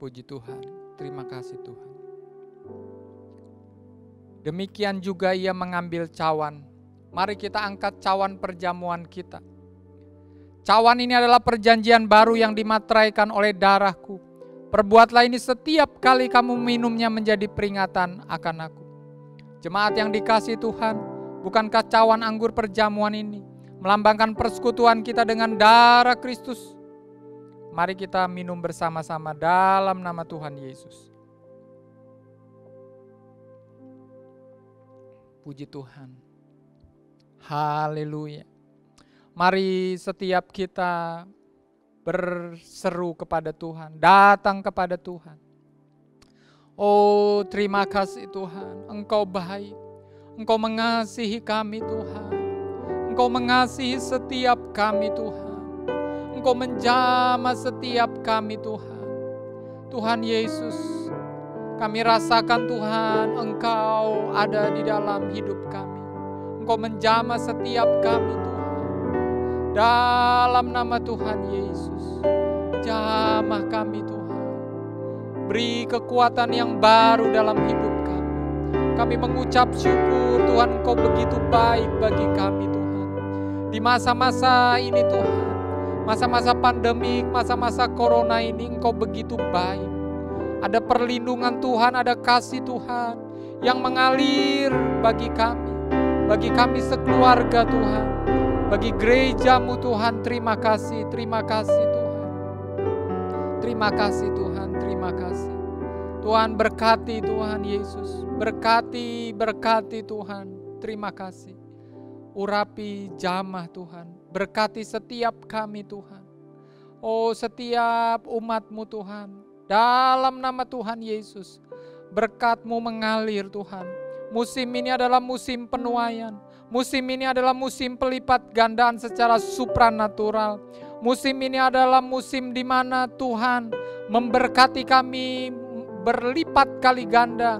Speaker 4: Puji Tuhan, terima kasih Tuhan. Demikian juga Ia mengambil cawan. Mari kita angkat cawan perjamuan kita. Cawan ini adalah perjanjian baru yang dimateraikan oleh darahku. Perbuatlah ini setiap kali kamu minumnya menjadi peringatan akan aku. Jemaat yang dikasihi Tuhan, bukankah cawan anggur perjamuan ini melambangkan persekutuan kita dengan darah Kristus? Mari kita minum bersama-sama dalam nama Tuhan Yesus. Puji Tuhan. Haleluya. Mari setiap kita berseru kepada Tuhan, datang kepada Tuhan. Oh, terima kasih Tuhan, Engkau baik. Engkau mengasihi kami Tuhan. Engkau mengasihi setiap kami Tuhan. Engkau menjamah setiap kami Tuhan. Tuhan Yesus, kami rasakan Tuhan, Engkau ada di dalam hidup kami. Engkau menjamah setiap kami Tuhan. Dalam nama Tuhan Yesus, jamah kami Tuhan. Beri kekuatan yang baru dalam hidup kami. Kami mengucap syukur Tuhan, Engkau begitu baik bagi kami Tuhan. Di masa-masa ini Tuhan, masa-masa pandemik, masa-masa corona ini Engkau begitu baik. Ada perlindungan Tuhan, ada kasih Tuhan yang mengalir bagi kami sekeluarga Tuhan, bagi gereja-Mu Tuhan. Terima kasih Tuhan. Terima kasih Tuhan, terima kasih. Tuhan berkati Tuhan Yesus, berkati Tuhan. Terima kasih. Urapi jamah Tuhan, berkati setiap kami Tuhan. Oh, setiap umat-Mu Tuhan. Dalam nama Tuhan Yesus, berkat-Mu mengalir Tuhan. Musim ini adalah musim penuaian. Musim ini adalah musim pelipat gandaan secara supranatural. Musim ini adalah musim di mana Tuhan memberkati kami berlipat kali ganda.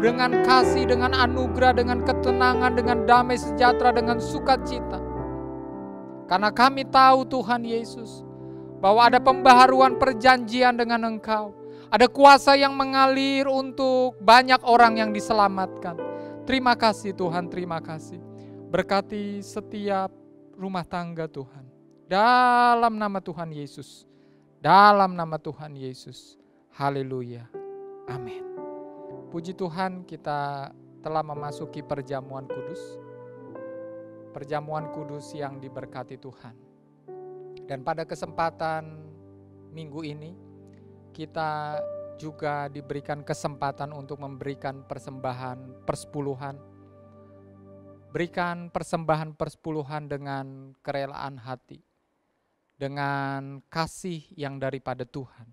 Speaker 4: Dengan kasih, dengan anugerah, dengan ketenangan, dengan damai sejahtera, dengan sukacita. Karena kami tahu Tuhan Yesus, bahwa ada pembaharuan perjanjian dengan Engkau. Ada kuasa yang mengalir untuk banyak orang yang diselamatkan. Terima kasih Tuhan, terima kasih. Berkati setiap rumah tangga Tuhan. Dalam nama Tuhan Yesus. Dalam nama Tuhan Yesus. Haleluya. Amin. Puji Tuhan, kita telah memasuki perjamuan kudus. Perjamuan kudus yang diberkati Tuhan. Dan pada kesempatan minggu ini kita juga diberikan kesempatan untuk memberikan persembahan persepuluhan. Berikan persembahan persepuluhan dengan kerelaan hati, dengan kasih yang daripada Tuhan.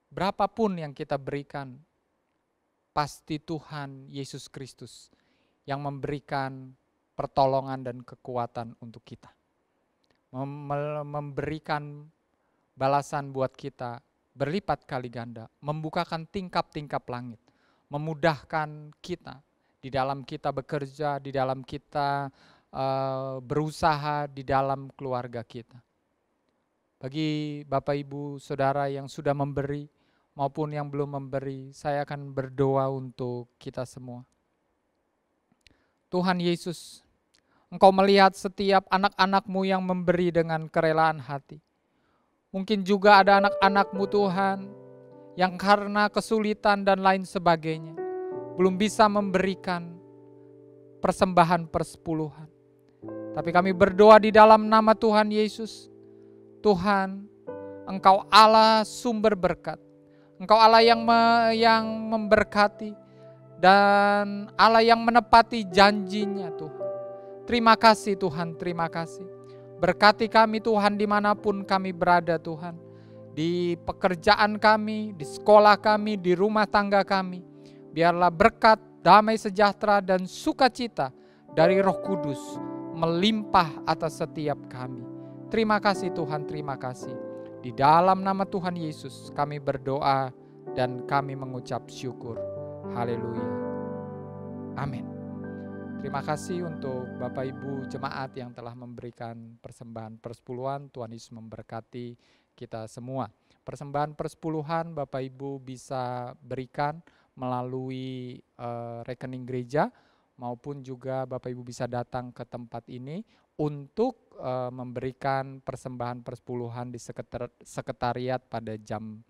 Speaker 4: Berapapun yang kita berikan, pasti Tuhan Yesus Kristus yang memberikan pertolongan dan kekuatan untuk kita. Memberikan balasan buat kita berlipat kali ganda, membukakan tingkap-tingkap langit, memudahkan kita di dalam kita bekerja, di dalam kita berusaha, di dalam keluarga kita. Bagi Bapak Ibu Saudara yang sudah memberi maupun yang belum memberi, saya akan berdoa untuk kita semua. Tuhan Yesus, Engkau melihat setiap anak-anak-Mu yang memberi dengan kerelaan hati. Mungkin juga ada anak-anak-Mu Tuhan yang karena kesulitan dan lain sebagainya belum bisa memberikan persembahan persepuluhan. Tapi kami berdoa di dalam nama Tuhan Yesus. Tuhan, Engkau Allah sumber berkat. Engkau Allah yang memberkati dan Allah yang menepati janjinya Tuhan. Terima kasih Tuhan, terima kasih. Berkati kami Tuhan dimanapun kami berada Tuhan. Di pekerjaan kami, di sekolah kami, di rumah tangga kami. Biarlah berkat, damai sejahtera dan sukacita dari Roh Kudus melimpah atas setiap kami. Terima kasih Tuhan, terima kasih. Di dalam nama Tuhan Yesus kami berdoa dan kami mengucap syukur. Haleluya. Amin. Terima kasih untuk Bapak Ibu jemaat yang telah memberikan persembahan persepuluhan. Tuhan Yesus memberkati kita semua. Persembahan persepuluhan Bapak Ibu bisa berikan melalui rekening gereja, maupun juga Bapak Ibu bisa datang ke tempat ini untuk memberikan persembahan persepuluhan di sekretariat pada jam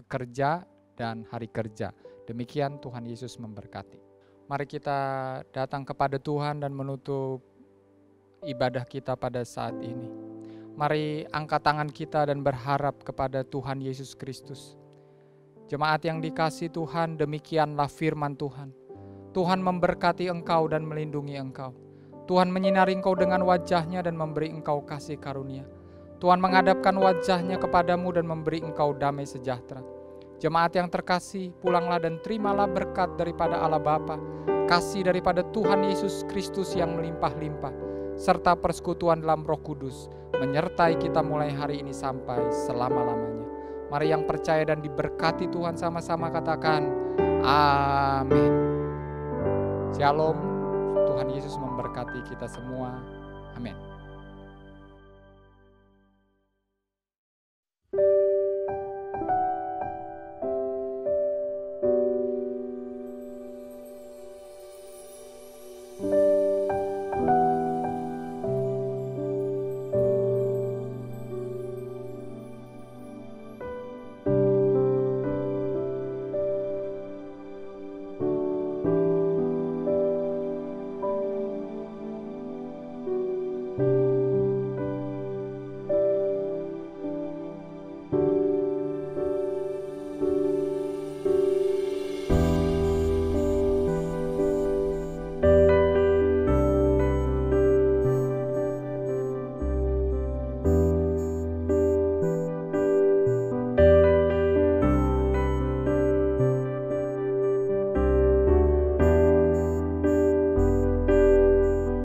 Speaker 4: kerja dan hari kerja. Demikian Tuhan Yesus memberkati. Mari kita datang kepada Tuhan dan menutup ibadah kita pada saat ini. Mari angkat tangan kita dan berharap kepada Tuhan Yesus Kristus. Jemaat yang dikasihi Tuhan, demikianlah firman Tuhan. Tuhan memberkati engkau dan melindungi engkau. Tuhan menyinari engkau dengan wajah-Nya dan memberi engkau kasih karunia. Tuhan menghadapkan wajah-Nya kepadamu dan memberi engkau damai sejahtera. Jemaat yang terkasih, pulanglah dan terimalah berkat daripada Allah Bapa, kasih daripada Tuhan Yesus Kristus yang melimpah-limpah, serta persekutuan dalam Roh Kudus, menyertai kita mulai hari ini sampai selama-lamanya. Mari yang percaya dan diberkati Tuhan sama-sama katakan, amin. Shalom. Tuhan Yesus memberkati kita semua. Amin.